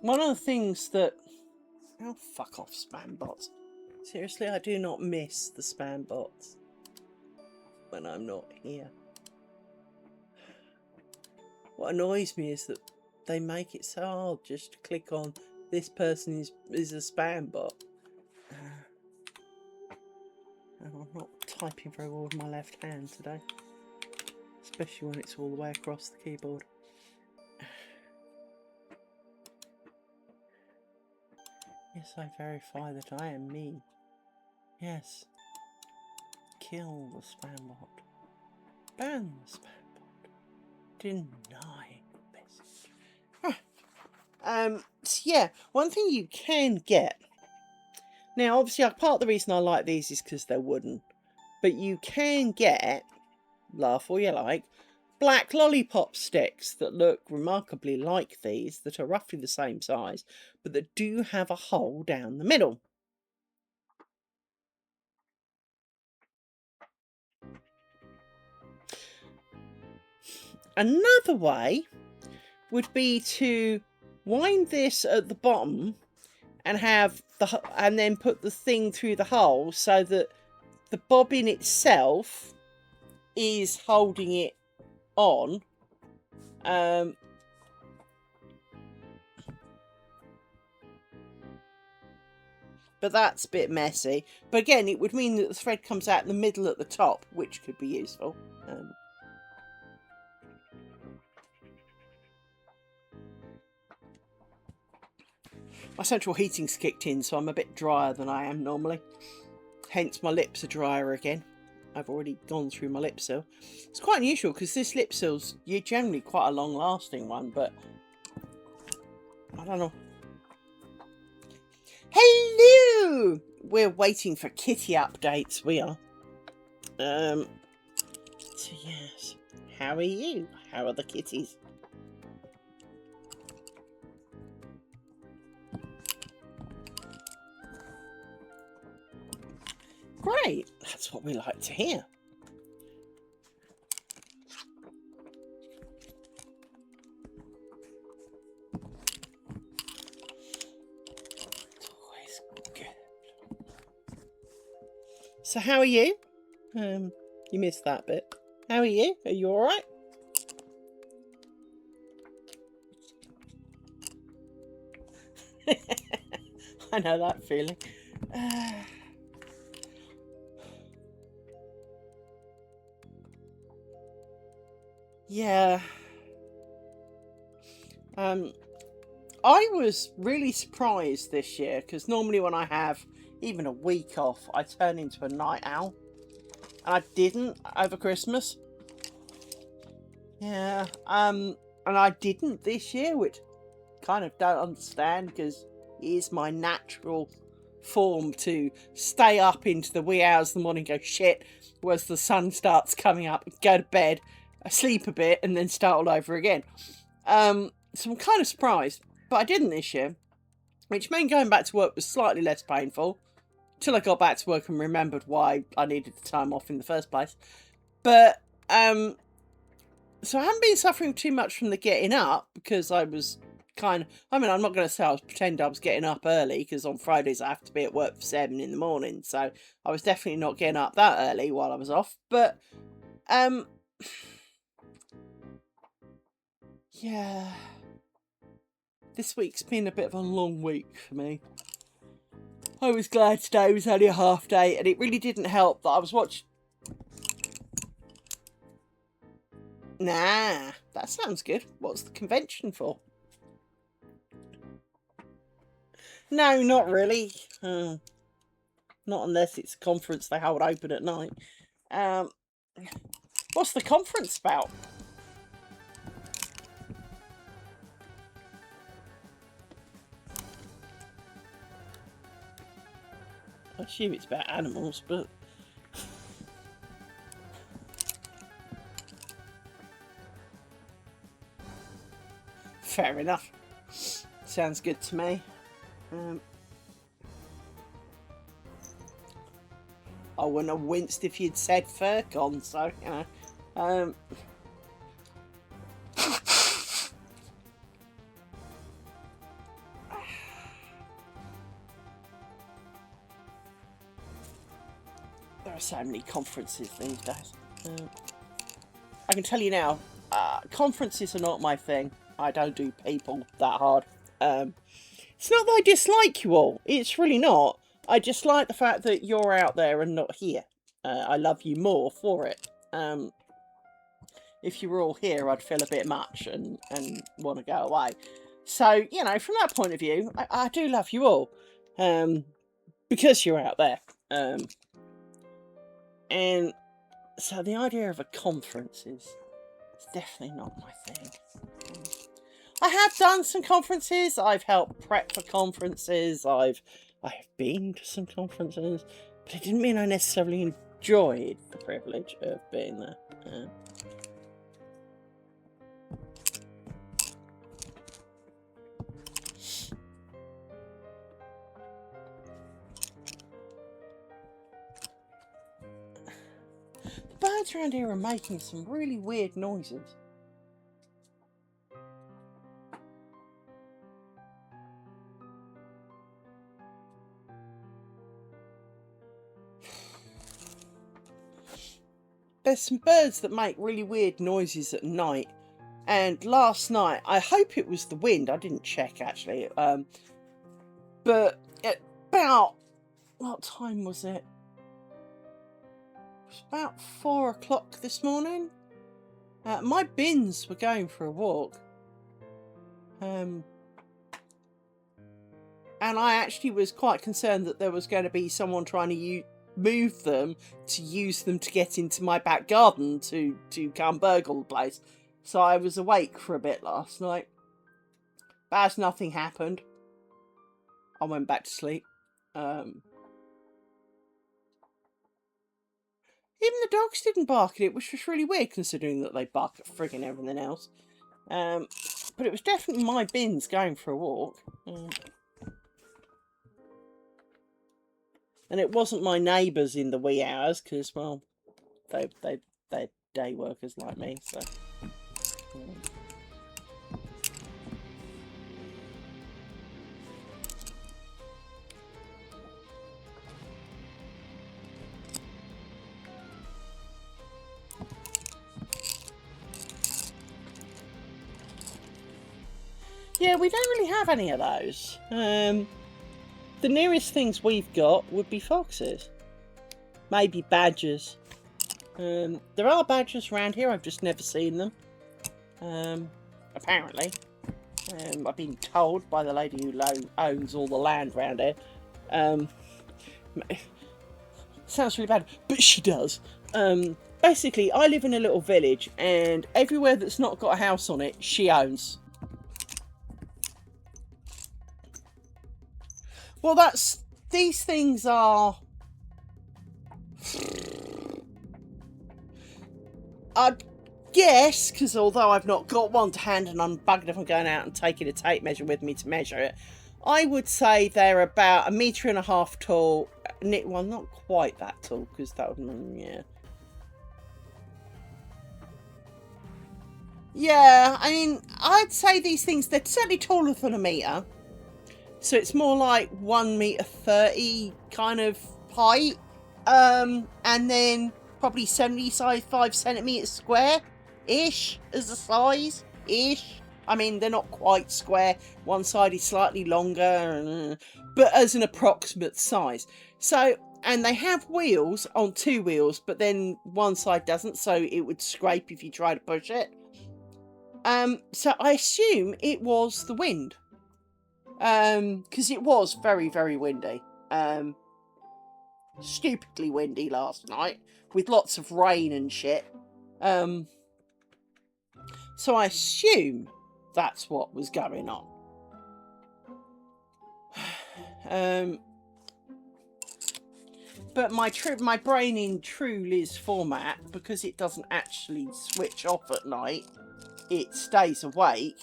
One of the things that... Oh, fuck off, spam bots. Seriously, I do not miss the spam bots when I'm not here. What annoys me is that they make it so hard just to click on this person is a spam bot. I'm not typing very well with my left hand today. It's Especially when it's all the way across the keyboard. Yes, I verify that I am me. Yes. Kill the spam bot. Ban the spam bot. Deny message. So yeah, one thing you can get. Now, obviously, part of the reason I like these is because they're wooden. But you can get, laugh all you like, black lollipop sticks that look remarkably like these, that are roughly the same size, but that do have a hole down the middle. Another way would be to wind this at the bottom and have and then put the thing through the hole so that the bobbin itself is holding it on. But that's a bit messy. But again, it would mean that the thread comes out in the middle at the top, which could be useful. My central heating's kicked in, so I'm a bit drier than I am normally. Hence my lips are drier again. I've already gone through my lip seal. It's quite unusual because this lip seal's generally quite a long lasting one, but I don't know. Hello! We're waiting for kitty updates, we are. So yes. How are you? How are the kitties? Great, that's what we like to hear. It's always good. So how are you? You missed that bit. How are you? Are you alright? I know that feeling. Yeah. I was really surprised this year because normally when I have even a week off, I turn into a night owl. And I didn't over Christmas. Yeah. And I didn't this year, which kind of don't understand because it is my natural form to stay up into the wee hours of the morning and go shit as the sun starts coming up, go to bed, sleep a bit and then start all over again. So I'm kind of surprised, but I didn't this year, which meant going back to work was slightly less painful till I got back to work and remembered why I needed the time off in the first place. But so I haven't been suffering too much from the getting up because I was kind of, I mean, I'm not going to say I was pretend I was getting up early because on Fridays I have to be at work for 7 in the morning, so I was definitely not getting up that early while I was off. But yeah, this week's been a bit of a long week for me. I was glad today was only a half day, and it really didn't help that I was watching. Nah, that sounds good. What's the convention for? No, not really. Not unless it's a conference they hold open at night. What's the conference about? I assume it's about animals, but... Fair enough. Sounds good to me. I wouldn't have winced if you'd said FurCon, so, you know. There are so many conferences these days. I can tell you now, conferences are not my thing. I don't do people that hard. It's not that I dislike you all. It's really not. I just like the fact that you're out there and not here. I love you more for it. if you were all here, I'd feel a bit much and want to go away. So, you know, from that point of view, I do love you all, because you're out there. And so the idea of a conference is definitely not my thing. I have done some conferences. I've helped prep for conferences. I have been to some conferences, but it didn't mean I necessarily enjoyed the privilege of being there. The birds around here are making some really weird noises. There's some birds that make really weird noises at night, and last night, I hope it was the wind, I didn't check actually, but at about, what time was it? It was about 4 o'clock this morning. My bins were going for a walk, and I actually was quite concerned that there was going to be someone trying to move them to use them to get into my back garden to come burgle the place. So I was awake for a bit last night. But as nothing happened, I went back to sleep. Even the dogs didn't bark at it, which was really weird considering that they bark at frigging everything else. But it was definitely my bins going for a walk. And it wasn't my neighbours in the wee hours, because, well, they're day workers like me, so. Yeah, we don't really have any of those. The nearest things we've got would be foxes. Maybe badgers. There are badgers around here, I've just never seen them. Apparently. I've been told by the lady who owns all the land around here. Sounds really bad, but she does. Basically, I live in a little village, and everywhere that's not got a house on it, she owns. Well, these things are... I'd guess, because although I've not got one to hand and I'm bugged if I'm going out and taking a tape measure with me to measure it, I would say they're about 1.5 meters tall. Well, not quite that tall, because that would... yeah. Yeah, I mean, I'd say these things, they're certainly taller than 1 metre. So it's more like 1.30 meter kind of height. And then probably 75 centimetres square-ish as a size-ish. I mean, they're not quite square. One side is slightly longer, but as an approximate size. So, and they have wheels on 2 wheels, but then one side doesn't, so it would scrape if you try to push it. So I assume it was the wind. Because it was very, very windy. Stupidly windy last night, with lots of rain and shit. So I assume that's what was going on. But my brain in true Liz format, because it doesn't actually switch off at night, it stays awake.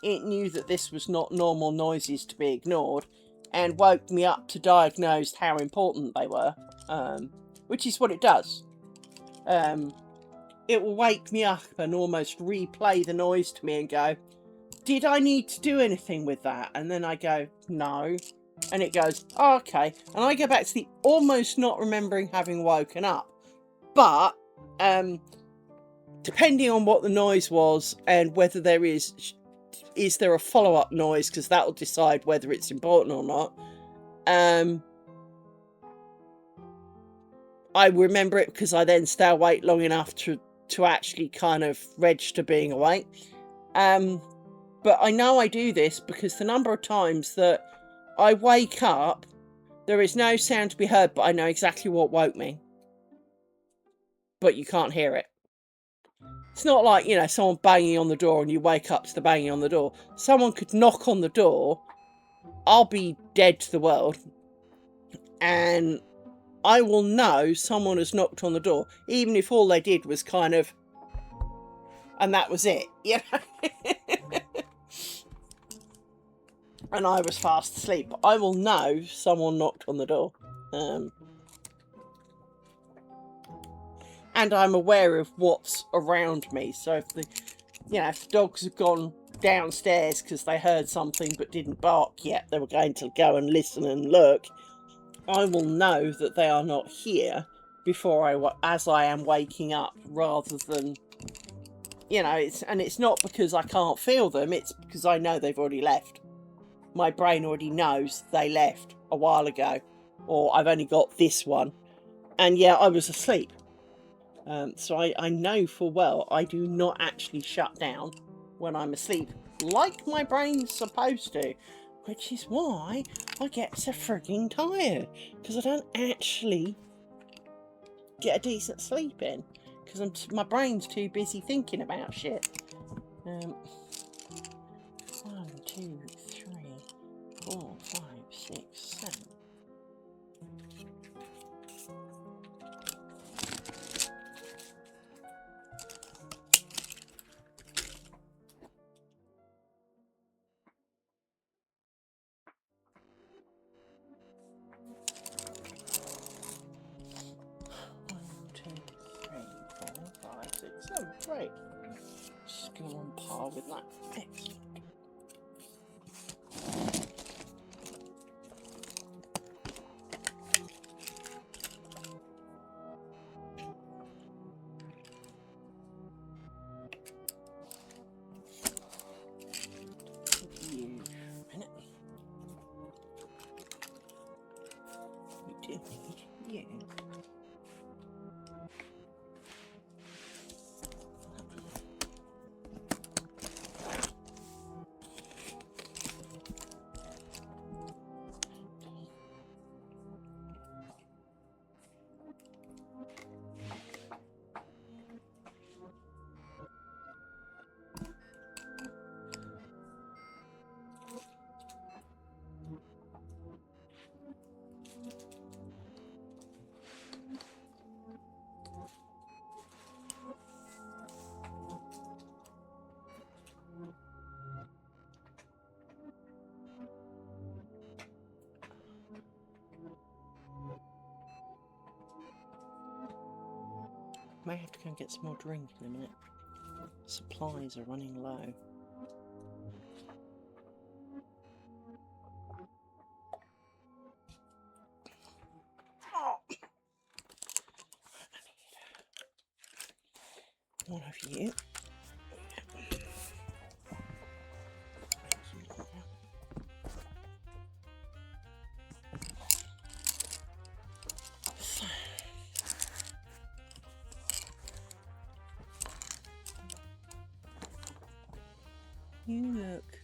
It knew that this was not normal noises to be ignored, and woke me up to diagnose how important they were, which is what it does. It will wake me up and almost replay the noise to me and go, did I need to do anything with that? And then I go, no. And it goes, oh, okay. And I go back to the almost not remembering having woken up. But, depending on what the noise was and whether there is there a follow-up noise, because that will decide whether it's important or not. I remember it because I then stay awake long enough to to actually kind of register being awake. But I know I do this because the number of times that I wake up, there is no sound to be heard, but I know exactly what woke me. But you can't hear it. It's not like, you know, someone banging on the door and you wake up to the banging on the door. Someone could knock on the door, I'll be dead to the world, and I will know someone has knocked on the door, even if all they did was kind of, and that was it, you know. And I was fast asleep. I will know someone knocked on the door. And I'm aware of what's around me. So if the, you know, if the dogs have gone downstairs because they heard something but didn't bark yet, they were going to go and listen and look, I will know that they are not here before as I am waking up, rather than, you know, it's not because I can't feel them, it's because I know they've already left. My brain already knows they left a while ago, or I've only got this one, and yeah, I was asleep. So I know full well I do not actually shut down when I'm asleep, like my brain's supposed to, which is why I get so frigging tired, because I don't actually get a decent sleep in, because my brain's too busy thinking about shit. 1, 2, 3, 4, 5, 6, 7. Great. Just go on par with that. Excellent. You a minute. We do need you. May have to go and get some more drink in a minute. Supplies are running low. One of you. You look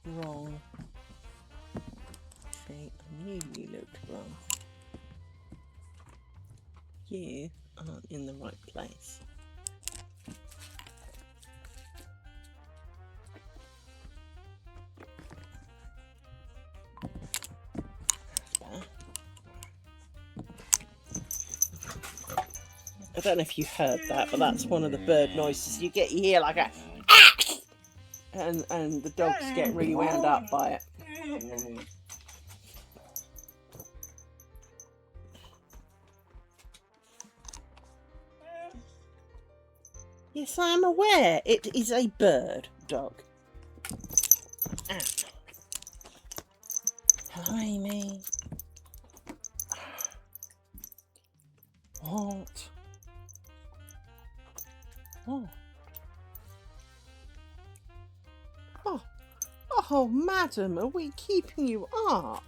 wrong. See, I knew you looked wrong. You aren't in the right place. I don't know if you heard that, but that's one of the bird noises you get. You hear like a ah! And the dogs get really wound up by it. Yes, I am aware. It is a bird dog. Ah. Hello, Amy. What? Oh. Oh, madam, are we keeping you up?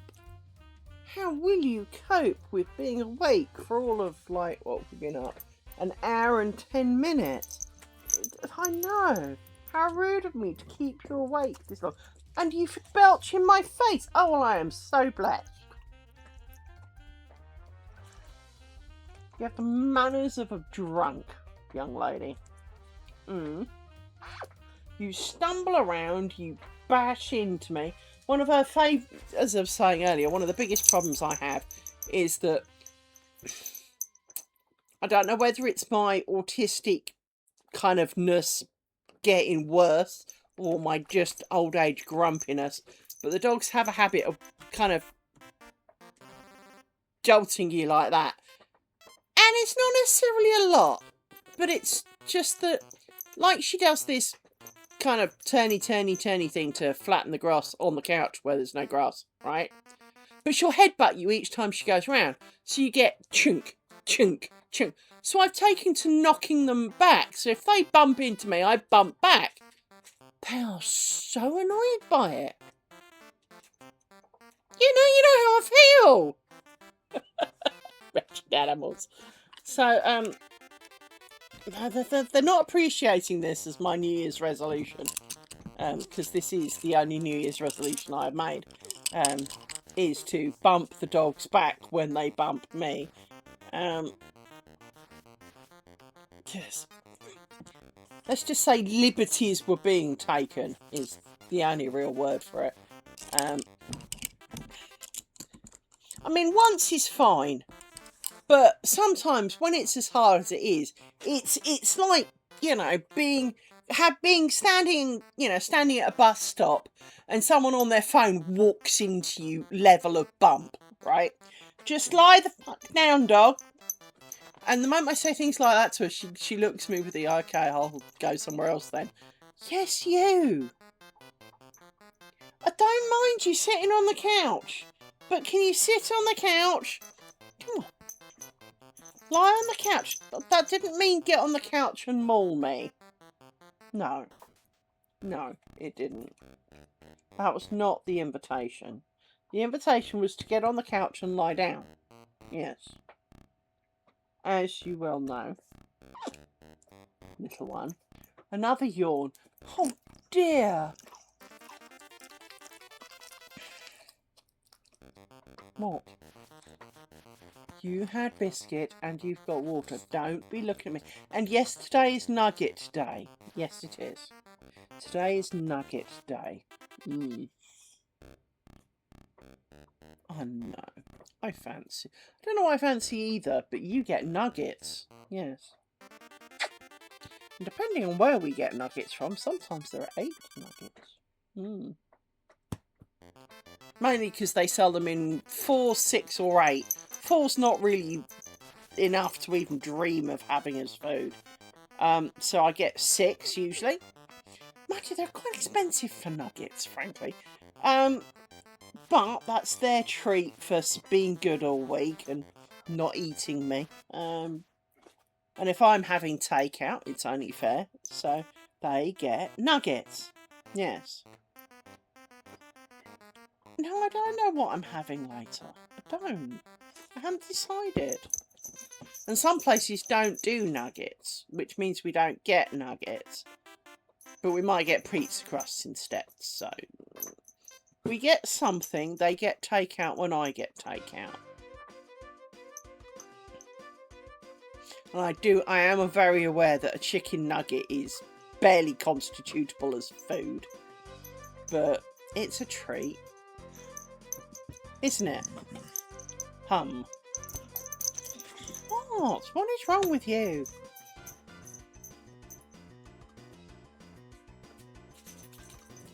How will you cope with being awake for all of, like, what we've been up? an hour and 10 minutes. I know. How rude of me to keep you awake this long. And you belch in my face. Oh, well, I am so blessed. You have the manners of a drunk young lady. You stumble around, you bash into me. One of her favourite, as I was saying earlier, one of the biggest problems I have is that I don't know whether it's my autistic kind of ness getting worse or my just old age grumpiness, but the dogs have a habit of kind of jolting you like that. And it's not necessarily a lot, but it's just that, like, she does this kind of turny thing to flatten the grass on the couch where there's no grass, right? But she'll headbutt you each time she goes round. So you get chunk, chunk, chunk. So I've taken to knocking them back. So if they bump into me, I bump back. They are so annoyed by it. You know how I feel. Wretched animals. So, they're not appreciating this as my New Year's resolution. Because this is the only New Year's resolution I've made. Is to bump the dogs back when they bump me. Yes. Let's just say liberties were being taken is the only real word for it. I mean, once is fine, but sometimes when it's as hard as it is, it's like, you know, being standing at a bus stop and someone on their phone walks into you level of bump, right? Just lie the fuck down, dog. And the moment I say things like that to her, she looks at me with the, okay, I'll go somewhere else then. Yes, you. I don't mind you sitting on the couch, but can you sit on the couch? Come on. Lie on the couch. That didn't mean get on the couch and maul me. No. No, it didn't. That was not the invitation. The invitation was to get on the couch and lie down. Yes. As you well know. Little one. Another yawn. Oh dear. What? You had biscuit and you've got water. Don't be looking at me. And yes, today is nugget day. Yes, it is. Today is nugget day. Oh no. I fancy. I don't know what I fancy either, but you get nuggets. Yes. And depending on where we get nuggets from, sometimes there are 8 nuggets. Mainly because they sell them in 4, 6 or 8. 4's not really enough to even dream of having as food. So I get 6 usually. Mind you, they're quite expensive for nuggets, frankly. But that's their treat for being good all week and not eating me. And if I'm having takeout, it's only fair. So they get nuggets. Yes. No, I don't know what I'm having later. I don't. I haven't decided. And some places don't do nuggets, which means we don't get nuggets. But we might get pizza crusts instead. So we get something, they get takeout when I get takeout. And I am very aware that a chicken nugget is barely constitutable as food. But it's a treat. Isn't it? What? What is wrong with you?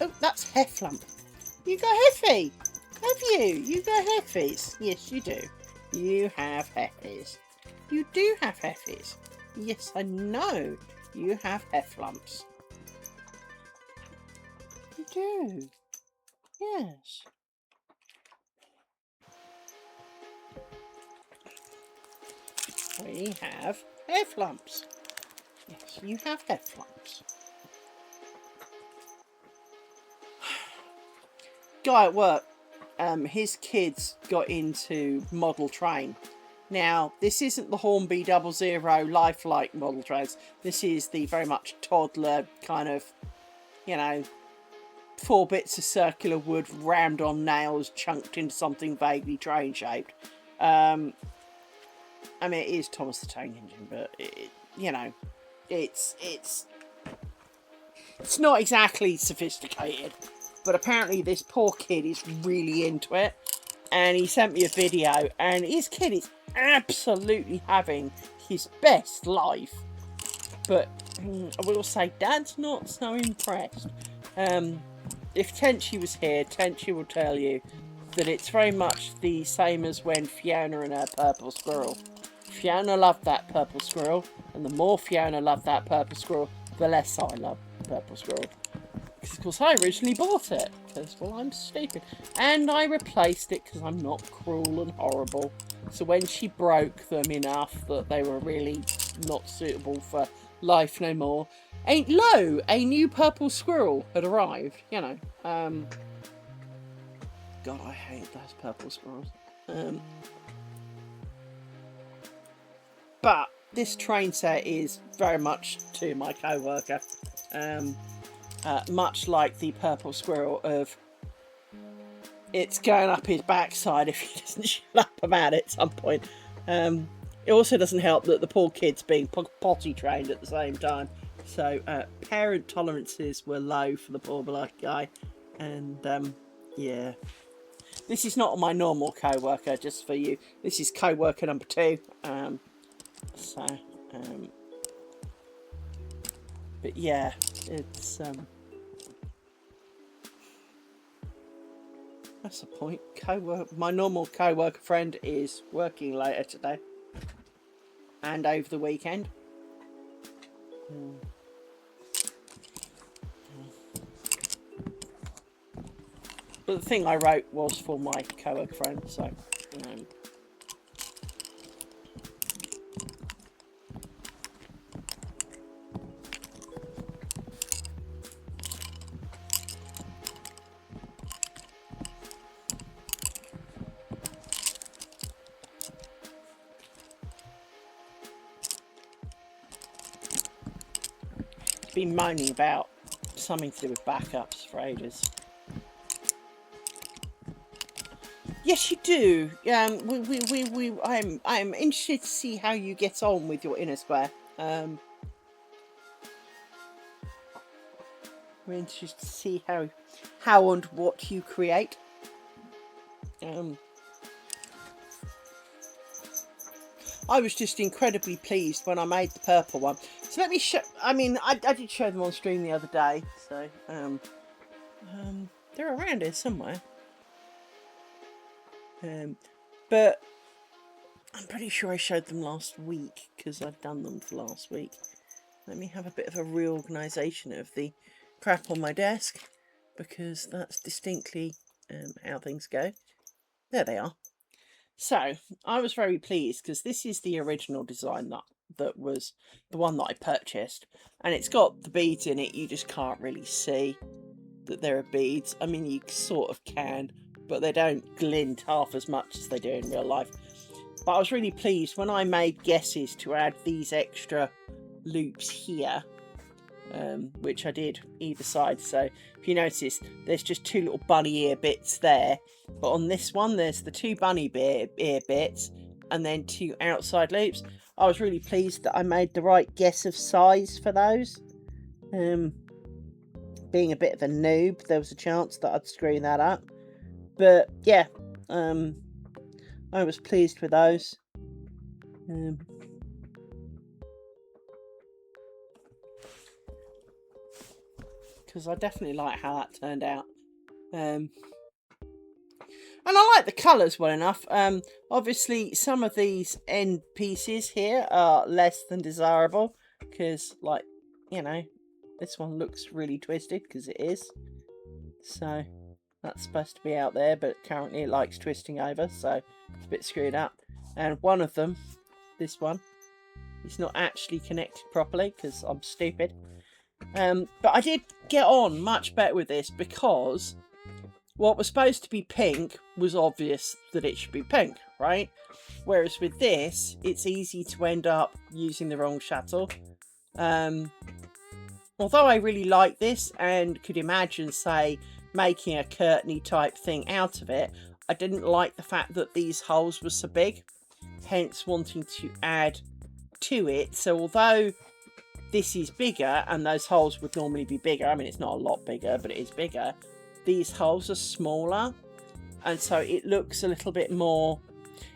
Oh, that's Hefflump. You got Heffy. Have you? You got Heffies. Yes, you do. You have Heffies. You do have Heffies. Yes, I know. You have Hefflumps. You do. Yes. We have Hefflumps. Yes, you have Hefflumps. Guy at work, his kids got into model train Now, this isn't the Hornby 00 lifelike model trains. This is the very much toddler kind of, you know, 4 bits of circular wood rammed on nails, chunked into something vaguely train shaped. I mean, it is Thomas the Tank Engine, but you know, it's not exactly sophisticated. But apparently, this poor kid is really into it, and he sent me a video, and his kid is absolutely having his best life. But I will say, Dad's not so impressed. If Tenchi was here, Tenchi will tell you that it's very much the same as when Fiona and her purple squirrel. Fiona loved that purple squirrel, and the more Fiona loved that purple squirrel, the less I love purple squirrel. Because, of course, I originally bought it, because, well, I'm stupid. And I replaced it because I'm not cruel and horrible. So when she broke them enough that they were really not suitable for life no more, a new purple squirrel had arrived, you know. God, I hate those purple squirrels. But this train set is very much to my co-worker. Much like the purple squirrel of it's going up his backside if he doesn't shut up about it at some point. It also doesn't help that the poor kid's being potty trained at the same time. So parent tolerances were low for the poor black guy. And yeah. This is not my normal co-worker, just for you. This is co-worker number 2. But yeah, it's that's the point. My normal co-worker friend is working later today and over the weekend. But the thing I wrote was for my co-worker friend, so been moaning about something to do with backups for ages. Yes, you do. I'm interested to see how you get on with your inner square. We're interested to see how and what you create. I was just incredibly pleased when I made the purple one. So let me show. I mean, I did show them on stream the other day. So they're around here somewhere. But I'm pretty sure I showed them last week because I've done them for last week. Let me have a bit of a reorganisation of the crap on my desk because that's distinctly how things go. There they are. So I was very pleased because this is the original design that was the one that I purchased, and it's got the beads in it. You just can't really see that there are beads. I mean, you sort of can, but they don't glint half as much as they do in real life. But I was really pleased when I made guesses to add these extra loops here, which I did either side. So if you notice, there's just 2 little bunny ear bits there, but on this one there's the 2 bunny ear bits and then 2 outside loops. I was really pleased that I made the right guess of size for those. Being a bit of a noob, there was a chance that I'd screw that up. But yeah, I was pleased with those. Because I definitely like how that turned out. And I like the colours well enough. Obviously, some of these end pieces here are less than desirable. Because, like, you know, this one looks really twisted because it is. So that's supposed to be out there, but currently it likes twisting over, so it's a bit screwed up. And one of them, this one, is not actually connected properly because I'm stupid. But I did get on much better with this because what was supposed to be pink was obvious that it should be pink, right? Whereas with this, it's easy to end up using the wrong shuttle. Although I really like this and could imagine, say, making a curtainy type thing out of it, I didn't like the fact that these holes were so big, hence wanting to add to it. So although this is bigger and those holes would normally be bigger, I mean, it's not a lot bigger, but it is bigger, these holes are smaller, and so it looks a little bit more,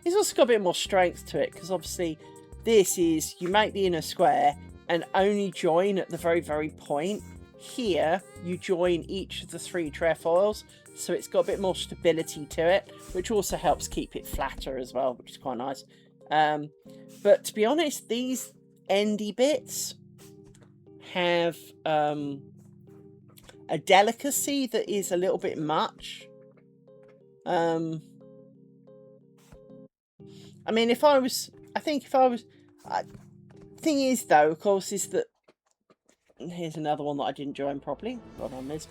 it's also got a bit more strength to it, because obviously this is, you make the inner square and only join at the very, very point. Here, you join each of the 3 trefoils, so it's got a bit more stability to it, which also helps keep it flatter as well, which is quite nice. But to be honest, these endy bits have a delicacy that is a little bit much. I mean, thing is, though, of course, is that, here's another one that I didn't join properly. Got on this.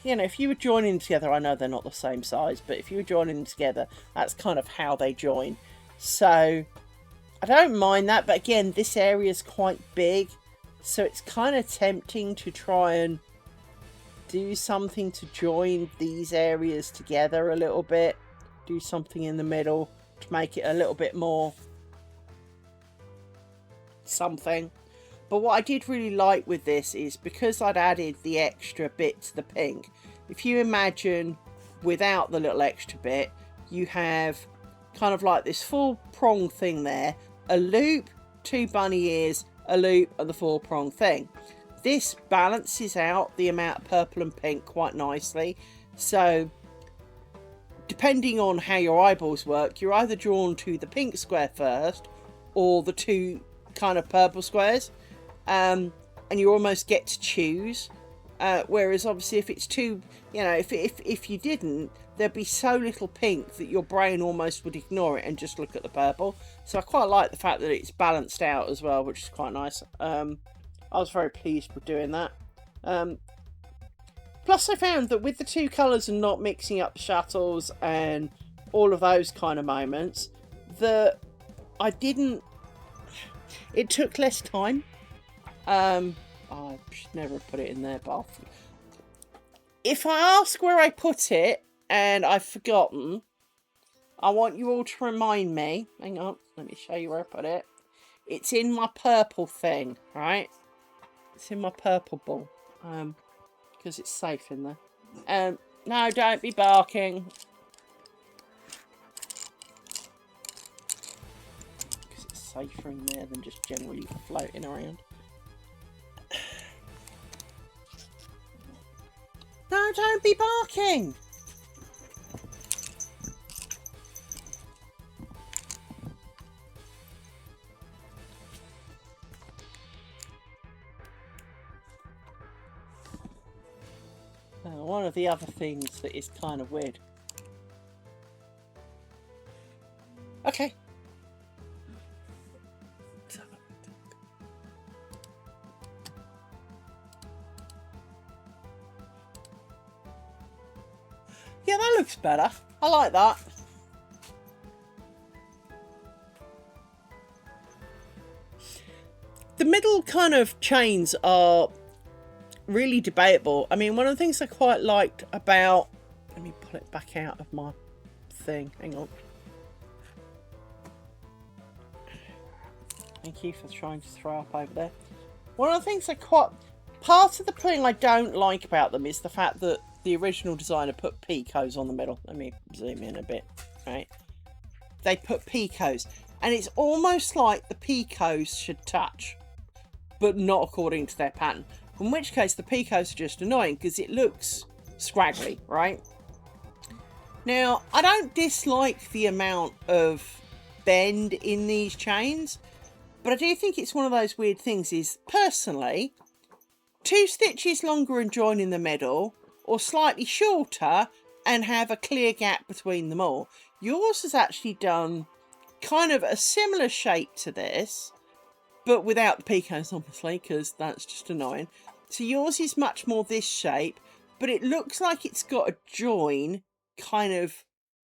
You know, if you were joining together, I know they're not the same size, but if you were joining them together, that's kind of how they join. So I don't mind that, but again, this area is quite big, so it's kind of tempting to try and do something to join these areas together a little bit. Do something in the middle to make it a little bit more something. But what I did really like with this is, because I'd added the extra bit to the pink, if you imagine without the little extra bit, you have kind of like this 4-prong thing there, a loop, 2 bunny ears, a loop, and the 4-prong thing. This balances out the amount of purple and pink quite nicely. So depending on how your eyeballs work, you're either drawn to the pink square first or the 2 kind of purple squares. And you almost get to choose. Whereas obviously if it's too, you know, if you didn't, there'd be so little pink that your brain almost would ignore it and just look at the purple. So I quite like the fact that it's balanced out as well, which is quite nice. I was very pleased with doing that. Plus I found that with the 2 colours and not mixing up shuttles and all of those kind of moments, that it took less time. I should never have put it in there, but if I ask where I put it and I've forgotten, I want you all to remind me. Hang on, let me show you where I put it. It's in my purple thing, right? It's in my purple ball, because it's safe in there. No, don't be barking. Because it's safer in there than just generally floating around. No, don't be barking! One of the other things that is kind of weird. Okay. Yeah, that looks better. I like that. The middle kind of chains are really debatable. I mean, one of the things I quite liked about... Let me pull it back out of my thing. Hang on. Thank you for trying to throw up over there. One of the things part of the thing I don't like about them is the fact that the original designer put picos on the middle. Let me zoom in a bit, right? They put picos, and it's almost like the picos should touch, but not according to their pattern. In which case, the picos are just annoying because it looks scraggly, right? Now, I don't dislike the amount of bend in these chains, but I do think it's one of those weird things is, personally, 2 stitches longer and join in the middle, or slightly shorter and have a clear gap between them all. Yours has actually done kind of a similar shape to this, but without the picos, obviously, because that's just annoying. So yours is much more this shape, but it looks like it's got a join kind of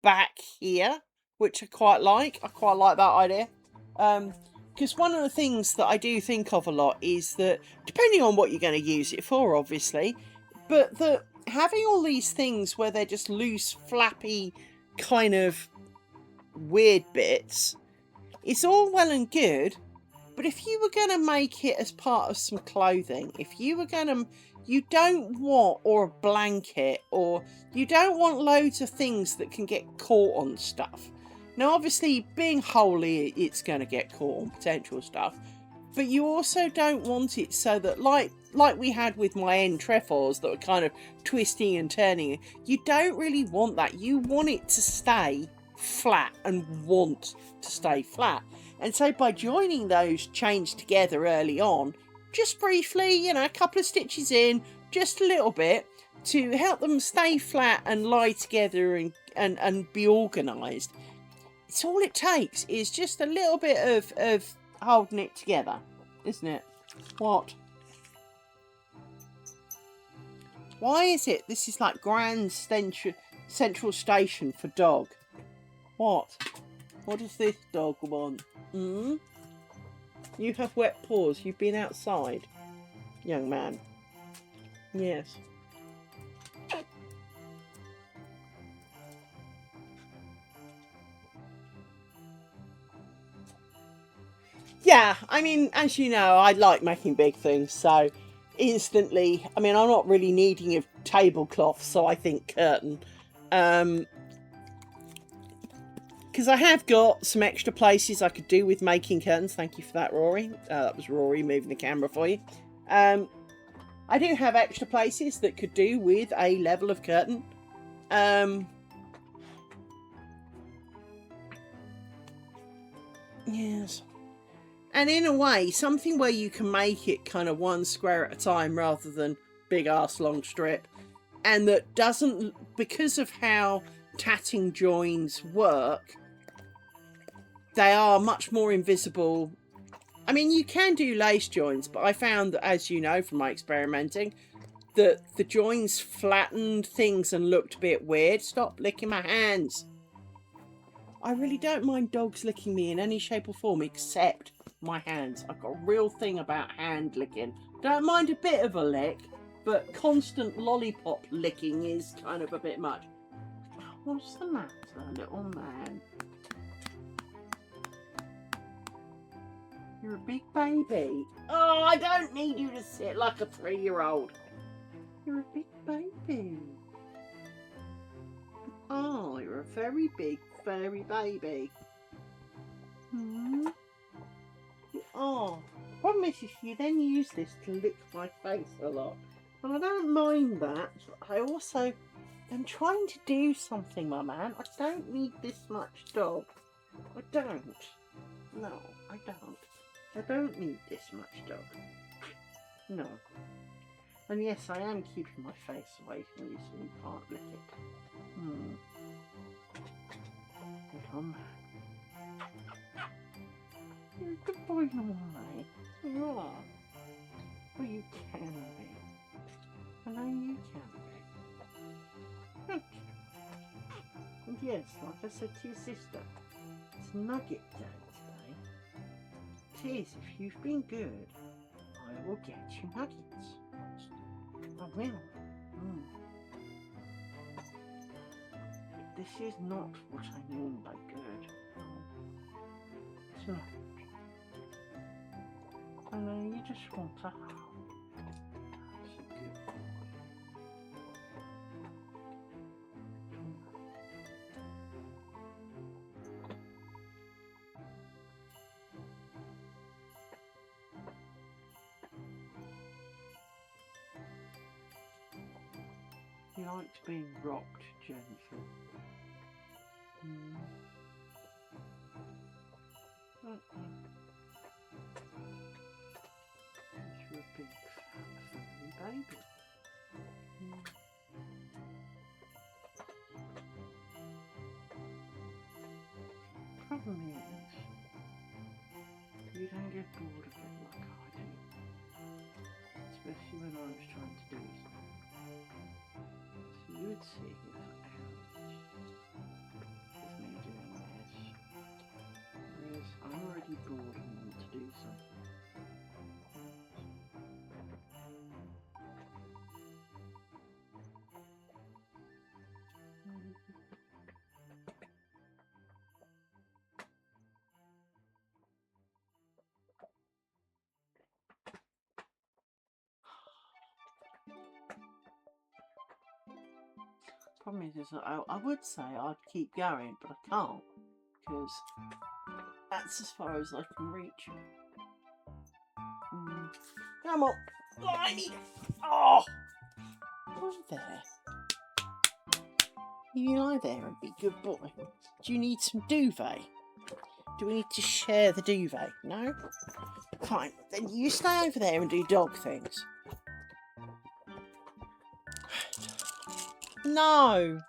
back here, which I quite like. I quite like that idea. Because one of the things that I do think of a lot is that, depending on what you're going to use it for, obviously, but that having all these things where they're just loose, flappy, kind of weird bits, it's all well and good. But if you were going to make it as part of some clothing, if you were going to, you don't want, or a blanket, or you don't want loads of things that can get caught on stuff. Now, obviously, being holy, it's going to get caught on potential stuff. But you also don't want it so that, like we had with my end trefoils that were kind of twisting and turning, you don't really want that. You want it to stay flat and want to stay flat. And so by joining those chains together early on, just briefly, you know, a couple of stitches in, just a little bit, to help them stay flat and lie together and be organised. It's all it takes is just a little bit of holding it together, isn't it? What? Why is it this is like Grand Central Station for dog? What? What does this dog want? Hmm? You have wet paws. You've been outside, young man. Yes. Yeah, I mean, as you know, I like making big things, so instantly, I mean, I'm not really needing a tablecloth, so I think curtain. Because I have got some extra places I could do with making curtains. Thank you for that, Rory. That was Rory moving the camera for you. I do have extra places that could do with a level of curtain. Yes. And in a way, something where you can make it kind of one square at a time rather than big ass long strip. And that doesn't, because of how tatting joins work, they are much more invisible. I mean, you can do lace joins, but I found that, as you know from my experimenting, that the joins flattened things and looked a bit weird. Stop licking my hands. I really don't mind dogs licking me in any shape or form except my hands. I've got a real thing about hand licking. Don't mind a bit of a lick, but constant lollipop licking is kind of a bit much. What's the matter, little man? You're a big baby. Oh, I don't need you to sit like a 3-year-old. You're a big baby. Oh, you're a very big furry baby. Hmm. Oh, problem is you then use this to lick my face a lot. And I don't mind that. I also am trying to do something, my man. I don't need this much dog. I don't. No, I don't. I don't need this much dog. No. And yes, I am keeping my face away from you so you can't lick it. Hmm. Little man. You're a good boy, little man. You are. Well, you can be. I know you can be. And yes, like I said to your sister, it's nugget day today. It is, if you've been good, I will get you nuggets. I will. Mm. But this is not what I mean by good. No. It's not. I know you just want to hug. That's a good boy. He likes being rocked gently. Mm. You're a big fat furry baby. Mm. Problem is, you don't get bored of it like I do. Especially when I was trying to do it. So you would see it for hours. problem is I would say I'd keep going, but I can't, because that's as far as I can reach. Come on, blimey! Oh! Lie there. You lie there and be a good boy. Do you need some duvet? Do we need to share the duvet? No? Fine, then you stay over there and do dog things. No!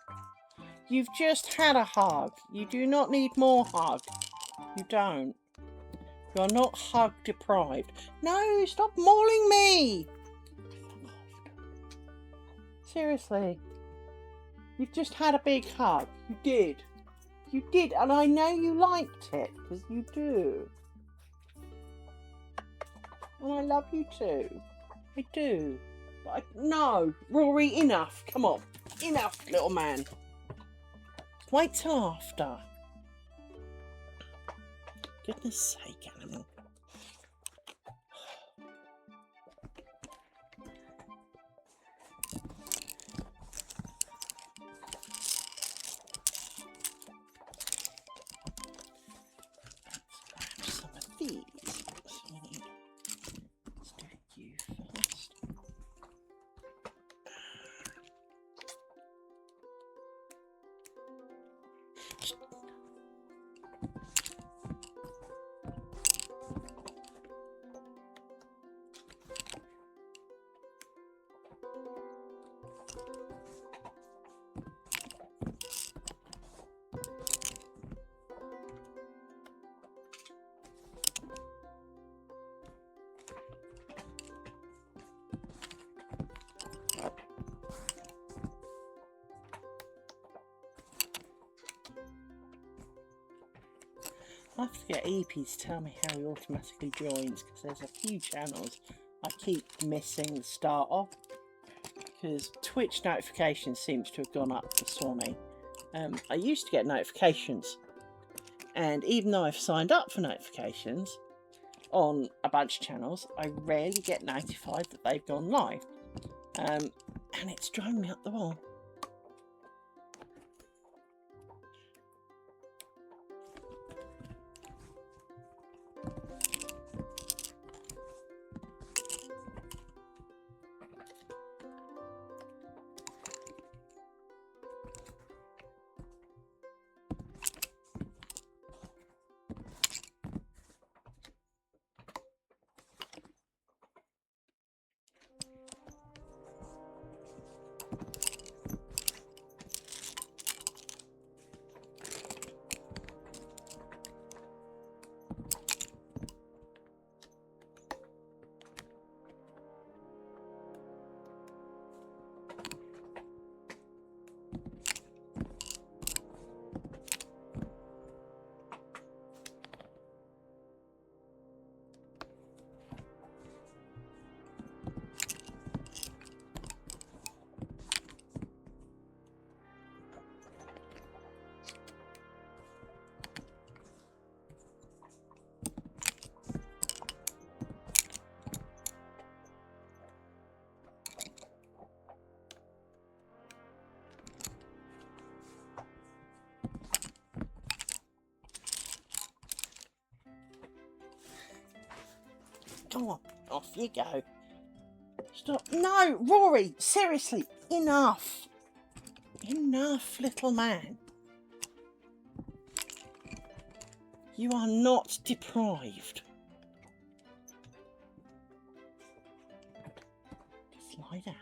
You've just had a hug. You do not need more hug. You don't. You're not hug deprived. No, stop mauling me! Seriously. You've just had a big hug. You did. You did, and I know you liked it, because you do. And I love you too. I do. But no, Rory, enough. Come on. Enough, little man. Wait till after. Goodness sake, animal. Let's grab some of these. Let's do you first. I have to get EP to tell me how he automatically joins, because there's a few channels I keep missing the start of, because Twitch notifications seems to have gone up for Swanee. I used to get notifications, and even though I've signed up for notifications on a bunch of channels, I rarely get notified that they've gone live, and it's driving me up the wall. Come on, off you go. Stop. No, Rory, seriously, enough. Enough, little man. You are not deprived. Just lie down.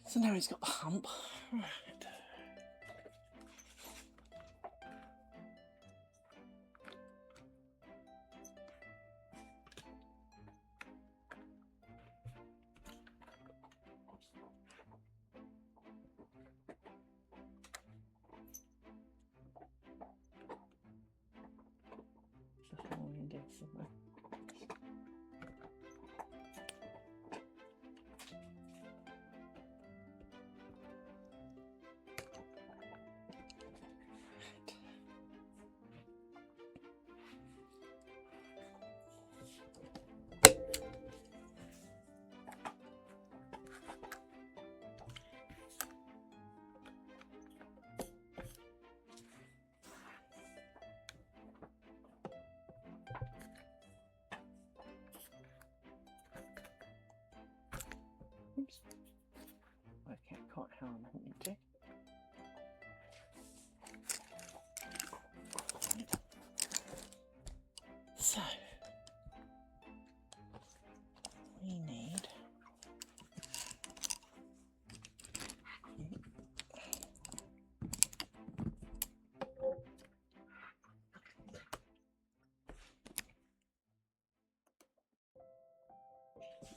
So now he's got the hump. Right.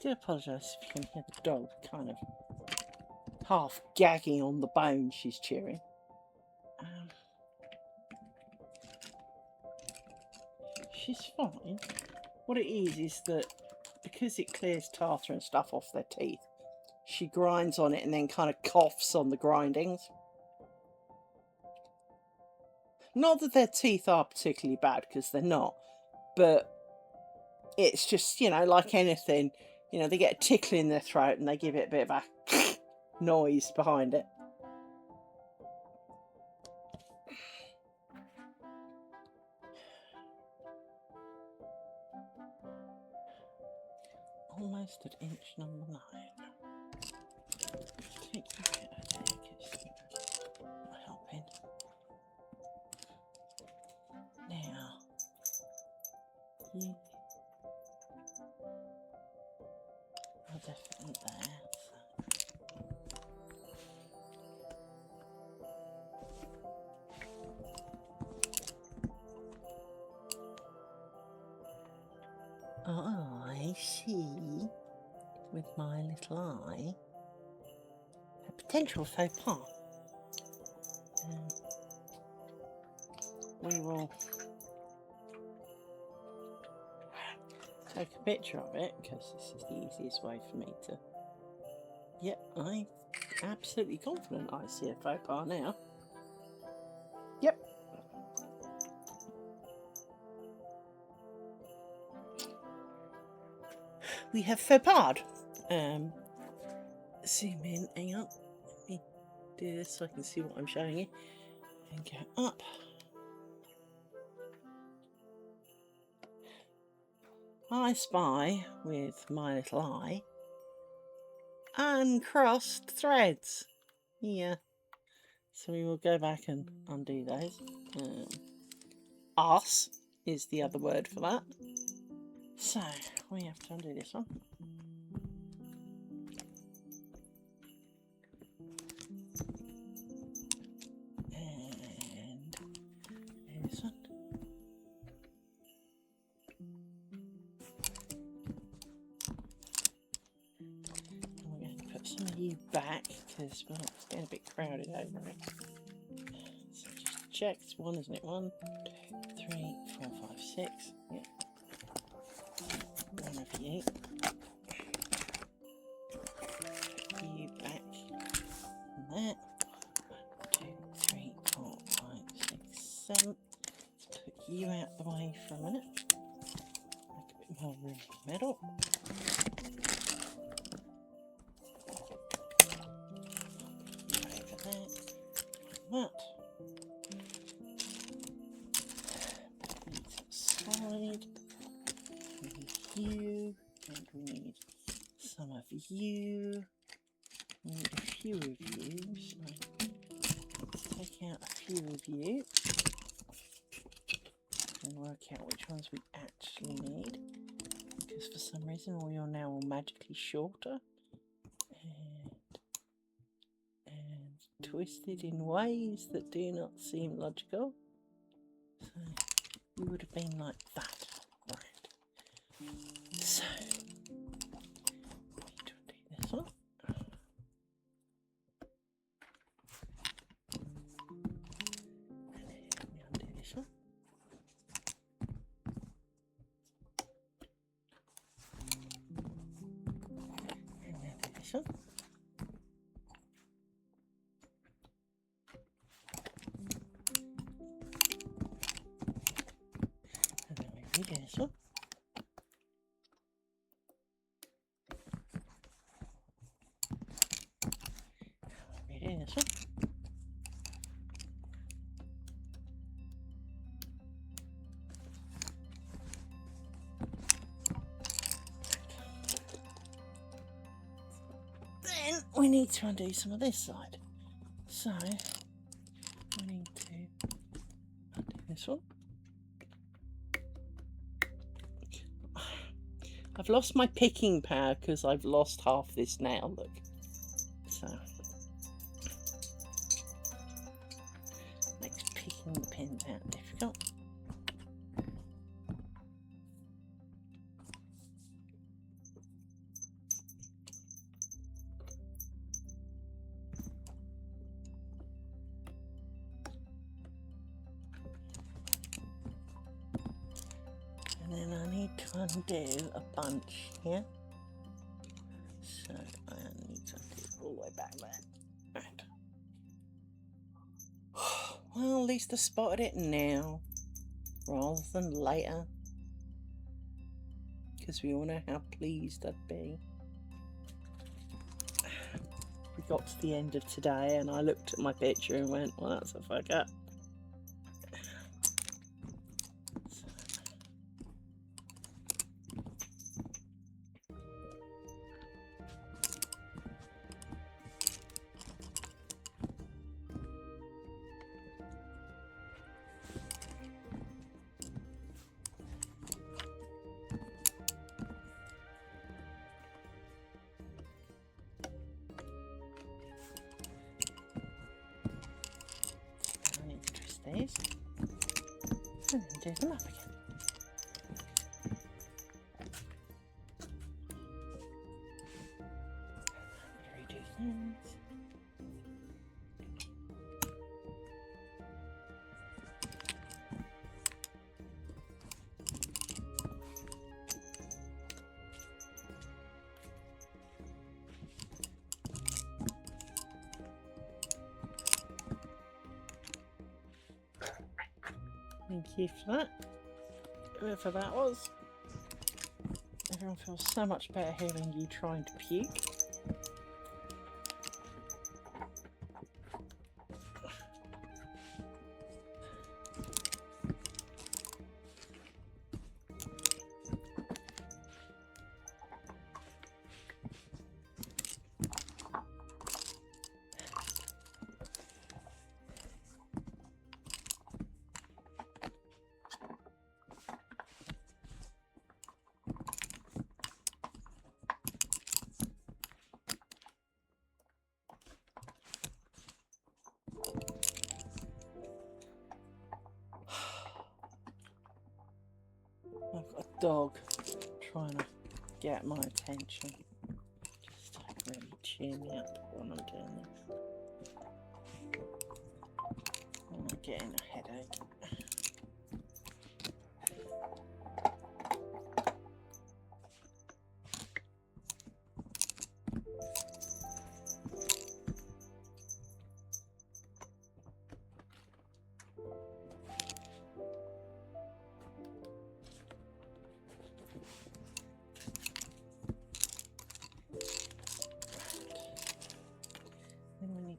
do apologise if you can hear the dog kind of half gagging on the bone she's chewing. She's fine. What it is that because it clears tartar and stuff off their teeth, she grinds on it and then kind of coughs on the grindings. Not that their teeth are particularly bad, because they're not, but it's just, you know, like anything, you know, they get a tickle in their throat and they give it a bit of a noise behind it. Almost at inch number 9. Take your bit, I think it's not helping. Now, you are definitely there. I see, with my little eye, a potential faux pas. We will take a picture of it, because this is the easiest way for me to... Yep, I'm absolutely confident I see a faux pas now. Yep. We have faux pas. Zoom in, hang on. Let me do this so I can see what I'm showing you. And go up. I spy, with my little eye, uncrossed threads. Yeah. So we will go back and undo those. Arse is the other word for that. So we have to undo this one. And this one. And we're going to put some of you back because, well, it's getting a bit crowded over it. So just check. It's 1, isn't it? 1, 2, 3, 4, 5, 6. Yeah. One of you. Put you back. And that. 1, 2, 3, 4, 5, 6, 7. Let's put you out the way for a minute. Make a bit more room in the middle. Over there. Like that. Slide. We need you, and we need some of you. We need a few of you, so let's take out a few of you and work out which ones we actually need, because for some reason all you're now all magically shorter and twisted in ways that do not seem logical. So you would have been like that. Right. So we need to undo this one. And then we undo this one. And then do this one. And then we redo this one. Redo this one. Then we need to undo some of this side. So we need to undo this one. I've lost my picking power because I've lost half this now, look. So makes picking the pins out difficult. do a bunch here. So I need to do it all the way back there. Right. Well, at least I spotted it now, rather than later. Because we all know how pleased I'd be. We got to the end of today and I looked at my picture and went, well, that's a fuck up. These and then do them up again. Redo things. Thank you for that, whoever that was. Everyone feels so much better hearing you trying to puke. I've got a dog trying to get my attention. Just really cheer me up when I'm doing this. I'm getting a headache.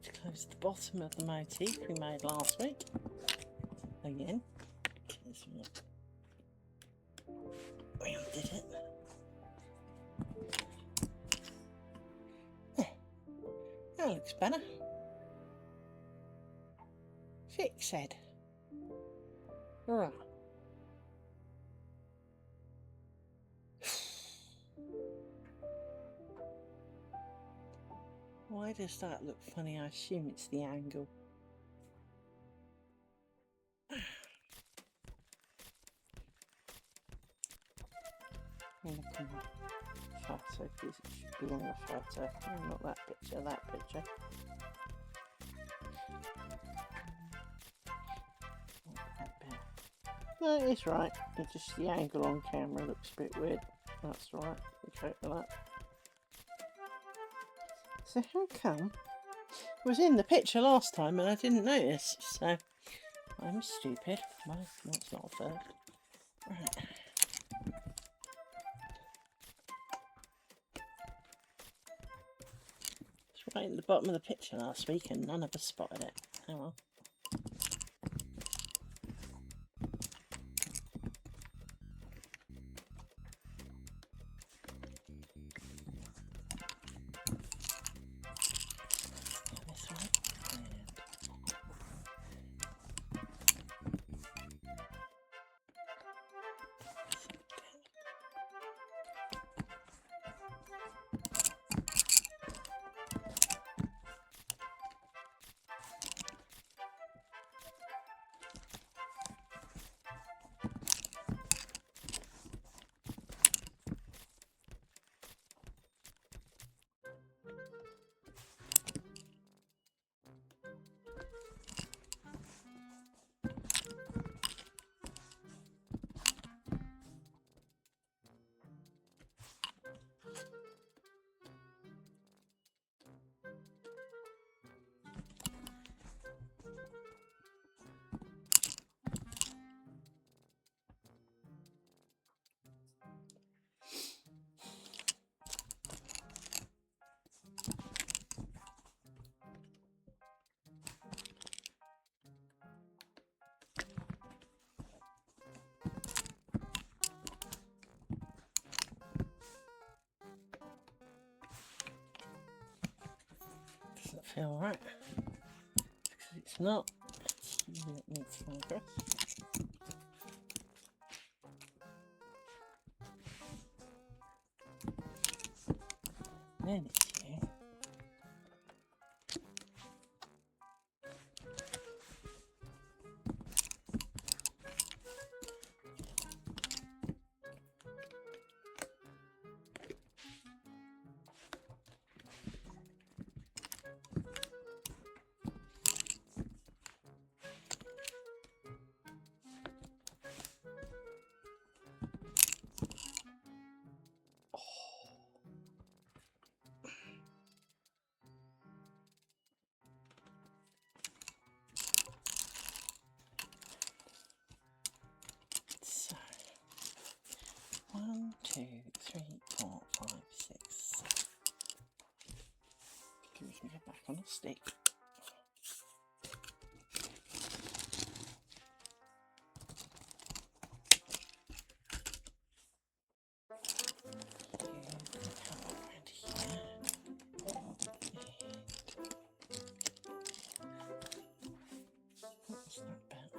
To close the bottom of the motif we made last week again, because we undid it. There, that looks better. Fix head. Right. Why does that look funny? I assume it's the angle. Look at my photo, because it should be on the photo. Oh, not that picture, that picture. No, it's right. It's just the angle on camera looks a bit weird. That's right. We cope with that. So how come it was in the picture last time and I didn't notice? So I'm stupid. Well, that's not a first. Right. It's right in the bottom of the picture last week and none of us spotted it. Oh well. feel right. Because it's not. It needs progress. Then it's you. So, 1, 2, 3, 4, 5, 6, 7. We can go back on a stick. What's that about?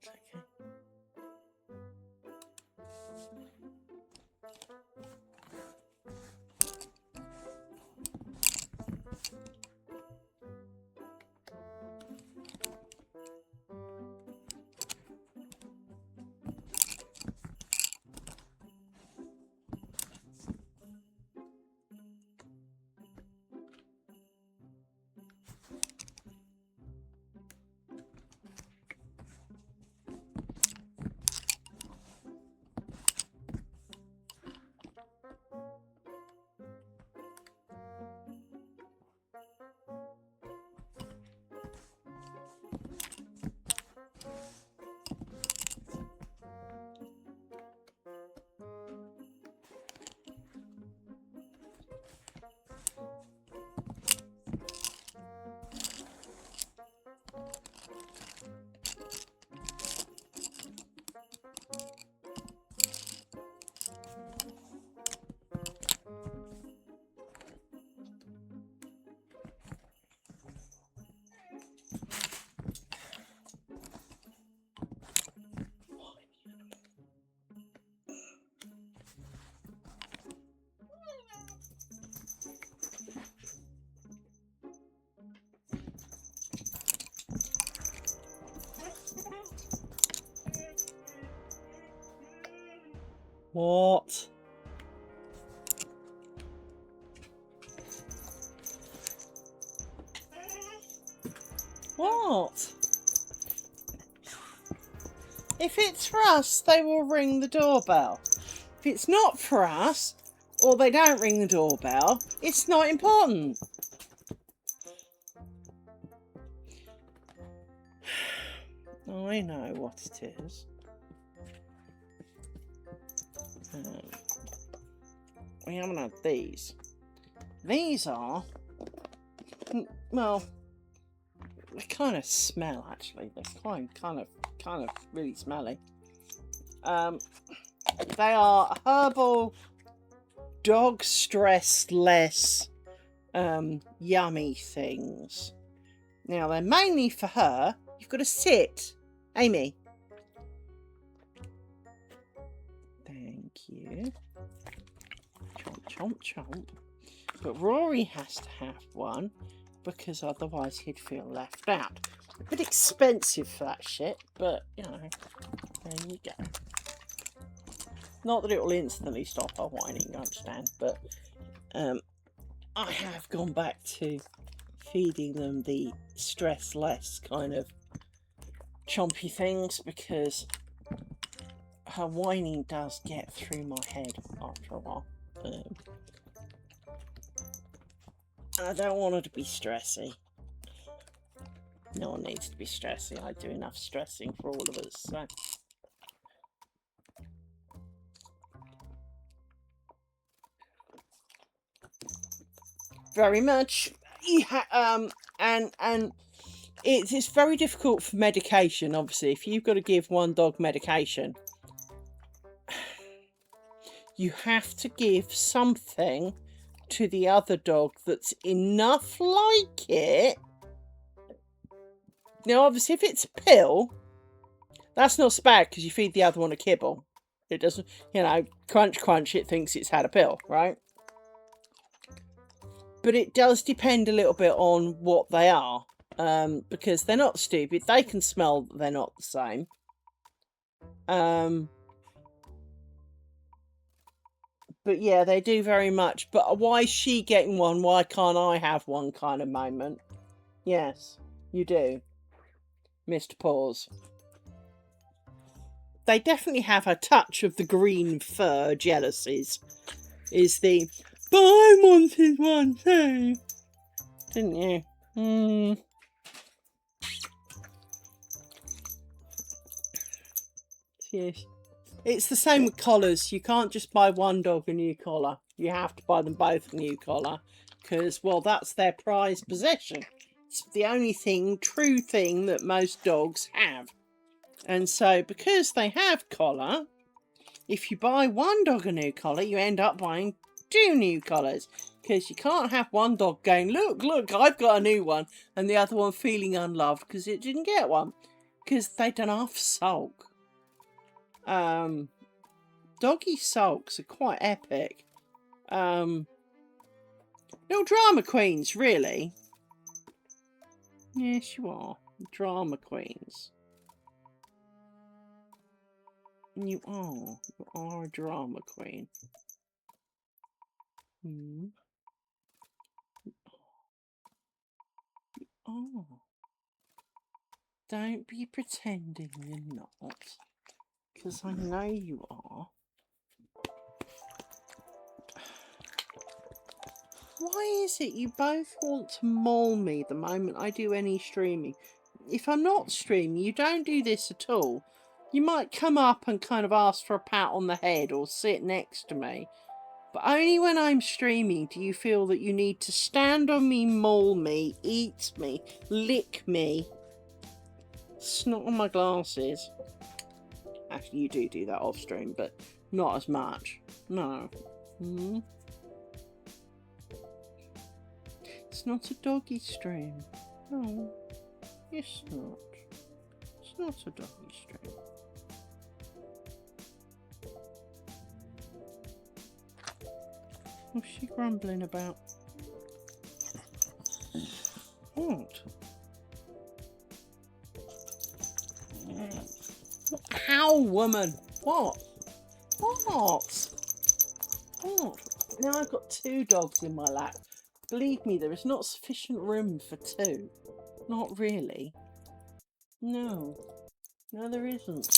Okay. What? What? If it's for us, they will ring the doorbell. If it's not for us, or they don't ring the doorbell, it's not important. I know what it is. We haven't had these. These are, well, they kind of smell actually. They're kind of really smelly. They are herbal, dog stress less, yummy things. Now they're mainly for her. You've got to sit, Amy. Thank you. Chomp, chomp, chomp. But Rory has to have one because otherwise he'd feel left out. A bit expensive for that shit, but you know, there you go. Not that it will instantly stop her whining, you understand, but I have gone back to feeding them the stress less kind of chompy things because her whining does get through my head after a while. And I don't want her to be stressy. No one needs to be stressy. I do enough stressing for all of us, so. Very much. And it's very difficult for medication, obviously. If you've got to give one dog medication, you have to give something to the other dog that's enough like it. Now, obviously, if it's a pill, that's not so bad because you feed the other one a kibble. It doesn't, you know, crunch, crunch, it thinks it's had a pill, right? But it does depend a little bit on what they are, because they're not stupid. They can smell that they're not the same. But yeah, they do very much. But why is she getting one? Why can't I have one kind of moment? Yes, you do, Mr. Paws. They definitely have a touch of the green fur jealousies. Is the, but I wanted one too, didn't you? Yes. It's the same with collars. You can't just buy one dog a new collar. You have to buy them both a new collar. Because, well, that's their prized possession. It's the only true thing that most dogs have. And so, because they have collar, if you buy one dog a new collar, you end up buying 2 new collars. Because you can't have one dog going, look, I've got a new one. And the other one feeling unloved because it didn't get one. Because they don't half sulk. Doggy sulks are quite epic. Little drama queens, really. Yes, you are. Drama queens. You are a drama queen. You are. Don't be pretending you're not. Because I know you are. Why is it you both want to maul me the moment I do any streaming? If I'm not streaming, you don't do this at all. You might come up and kind of ask for a pat on the head or sit next to me. But only when I'm streaming do you feel that you need to stand on me, maul me, eat me, lick me, snot on my glasses. Actually, you do that off stream, but not as much. No. It's not a doggy stream. No, it's not. It's not a doggy stream. What's she grumbling about? What? How, woman? What? What? Now I've got 2 dogs in my lap. Believe me, there is not sufficient room for 2. Not really. No. No, there isn't.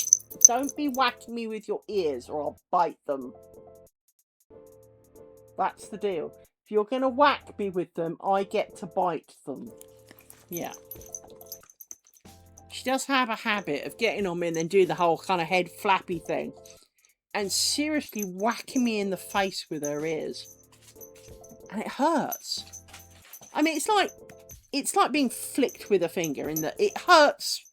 Don't be whacking me with your ears or I'll bite them. That's the deal. If you're going to whack me with them, I get to bite them. Yeah. She does have a habit of getting on me and then doing the whole kind of head flappy thing. And seriously whacking me in the face with her ears. And it hurts. I mean, it's like being flicked with a finger in that it hurts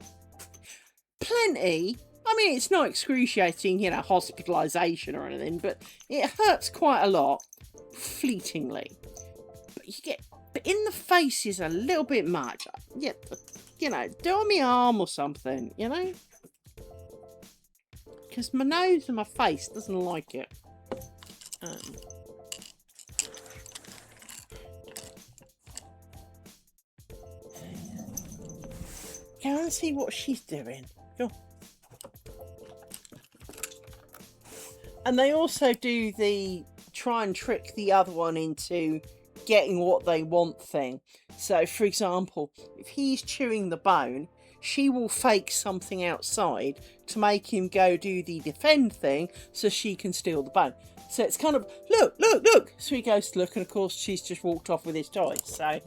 plenty. I mean, it's not excruciating, you know, hospitalisation or anything, but it hurts quite a lot, fleetingly. But in the face is a little bit much. Yeah, you know, do on my arm or something, you know? Because my nose and my face doesn't like it. Go and see what she's doing. Go. And they also do the try and trick the other one into getting what they want thing. So, for example, if he's chewing the bone, she will fake something outside to make him go do the defend thing so she can steal the bone. So it's kind of, look. So he goes to look, and of course she's just walked off with his toy. So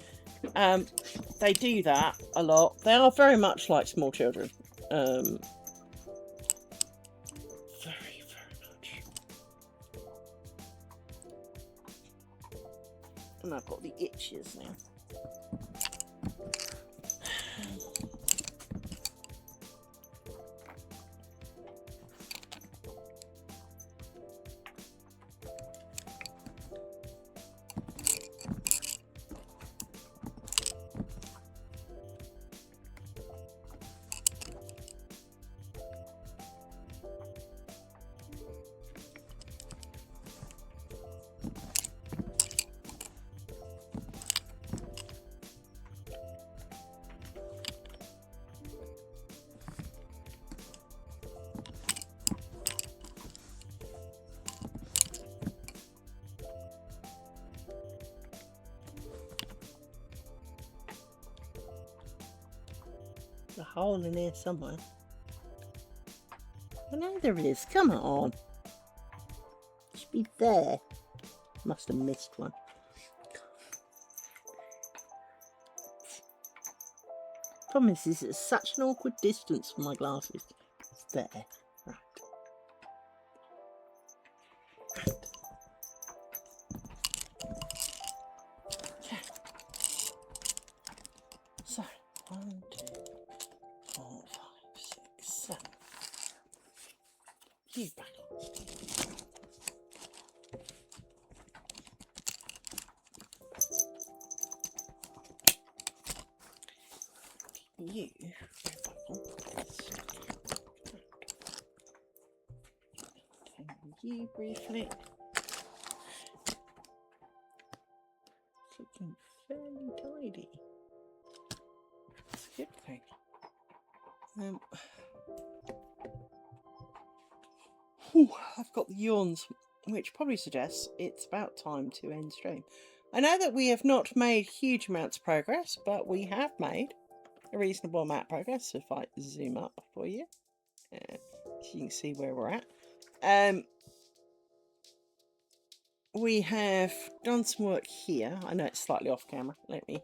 they do that a lot. They are very much like small children. Very much. And I've got the itches now. A hole in here somewhere. I know there is. Come on. It should be there. Must have missed one. Problem is it's such an awkward distance from my glasses. It's there. Right. Okay. So, 1, 2, 4, 5, 6, 7. You back on. You you briefly. It's looking fairly tidy. That's a good thing. I've got the yawns, which probably suggests it's about time to end stream. I know that we have not made huge amounts of progress, but we have made a reasonable amount of progress. So if I zoom up for you, so you can see where we're at. We have done some work here. I know it's slightly off camera. Let me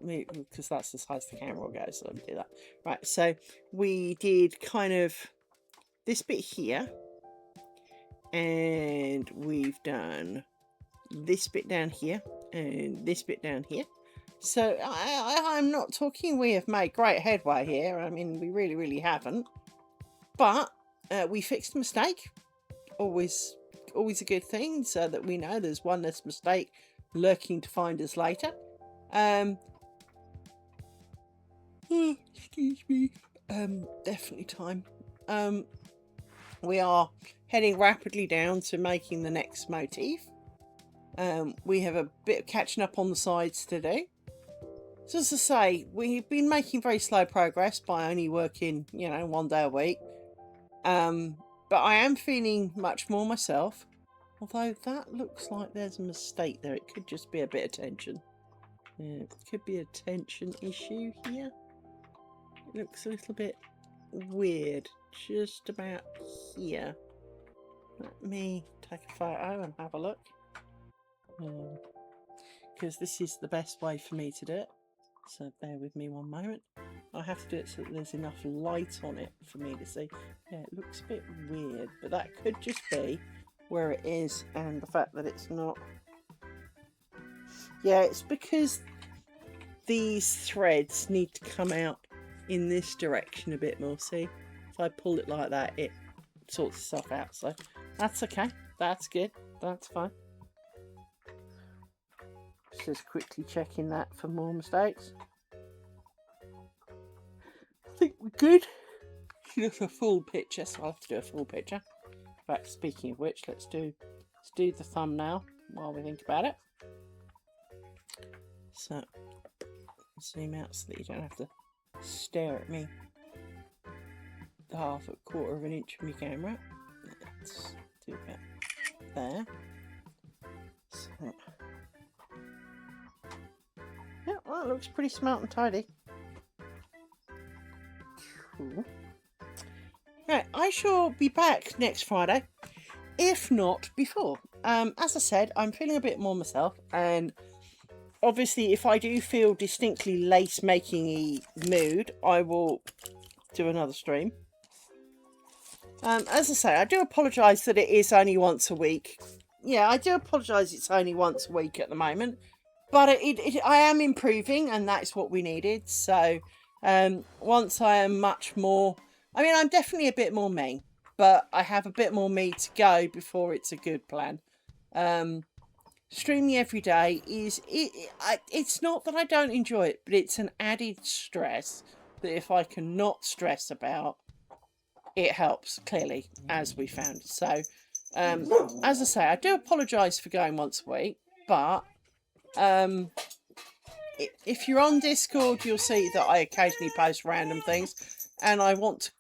move, because that's the size the camera will go, so let me do that. Right, so we did kind of this bit here, and we've done this bit down here, and this bit down here. So I'm not talking we have made great headway here. I mean, we really haven't. But we fixed a mistake. Always a good thing, so that we know there's one less mistake lurking to find us later. Excuse me. Definitely time. We are heading rapidly down to making the next motif. We have a bit of catching up on the sides to do. So as I say, we've been making very slow progress by only working, 1 day a week. But I am feeling much more myself. Although that looks like there's a mistake there. It could just be a bit of tension. Yeah, it could be a tension issue here. It looks a little bit weird. Just about here. Let me take a photo and have a look. Because this is the best way for me to do it. So bear with me one moment. I have to do it so that there's enough light on it for me to see. Yeah, it looks a bit weird, but that could just be where it is and the fact that it's not. Yeah, it's because these threads need to come out in this direction a bit more. See, if I pull it like that, it sorts itself out. So that's okay. That's good. That's fine. Just quickly checking that for more mistakes. I think we're good. Look, a full picture, so I'll have to do a full picture. In fact, speaking of which, let's do the thumbnail while we think about it. So zoom out so that you don't have to stare at me the half a quarter of an inch from your camera. Let's do that there. So yeah, well, it looks pretty smart and tidy. Cool. Right, I shall be back next Friday, if not before. As I said, I'm feeling a bit more myself, and obviously if I do feel distinctly lace making-y mood, I will do another stream. As I say, I do apologise that it is only once a week. Yeah, I do apologise it's only once a week at the moment, but I am improving, and that's what we needed. So once I am much more, I mean, I'm definitely a bit more me, but I have a bit more me to go before it's a good plan. Streaming every day it's not that I don't enjoy it, but it's an added stress that if I cannot stress about, it helps, clearly, as we found. So as I say, I do apologise for going once a week, but if you're on Discord, you'll see that I occasionally post random things, and I want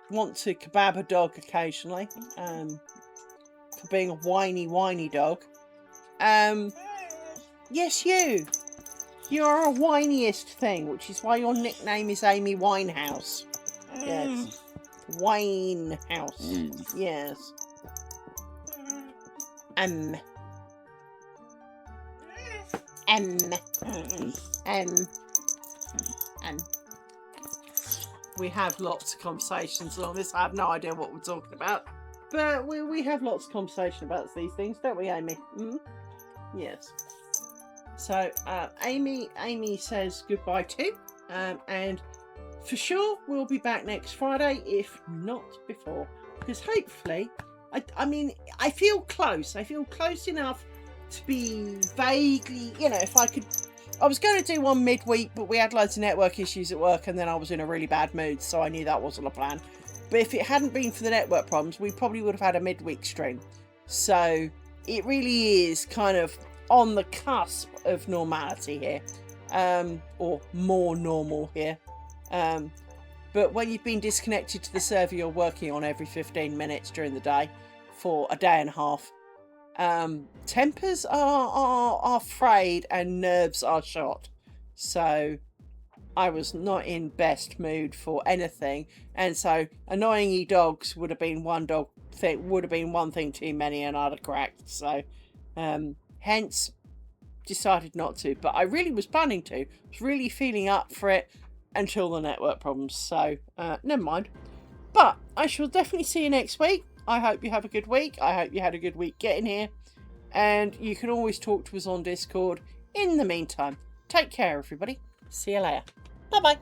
to kebab a dog occasionally, for being a whiny dog. Yes, you You're a whiniest thing, which is why your nickname is Amy Winehouse. Yes. Winehouse. Yes. Um. We have lots of conversations on this. I have no idea what we're talking about. But we have lots of conversation about these things, don't we, Amy? Mm? Yes. So, Amy says goodbye too. And for sure, we'll be back next Friday, if not before. Because hopefully, I mean, I feel close. I feel close enough to be vaguely, if I could... I was going to do one midweek, but we had loads of network issues at work, and then I was in a really bad mood, so I knew that wasn't a plan. But if it hadn't been for the network problems, we probably would have had a midweek stream. So it really is kind of on the cusp of normality here, or more normal here. But when you've been disconnected to the server you're working on every 15 minutes during the day for a day and a half, tempers are frayed and nerves are shot. So I was not in best mood for anything, and so annoying you dogs would have been one thing too many, and I'd have cracked. So hence decided not to, but I really was planning to. I was really feeling up for it until the network problems, so never mind. But I shall definitely see you next week. I hope you have a good week. I hope you had a good week getting here. And you can always talk to us on Discord. In the meantime, take care, everybody. See you later. Bye-bye.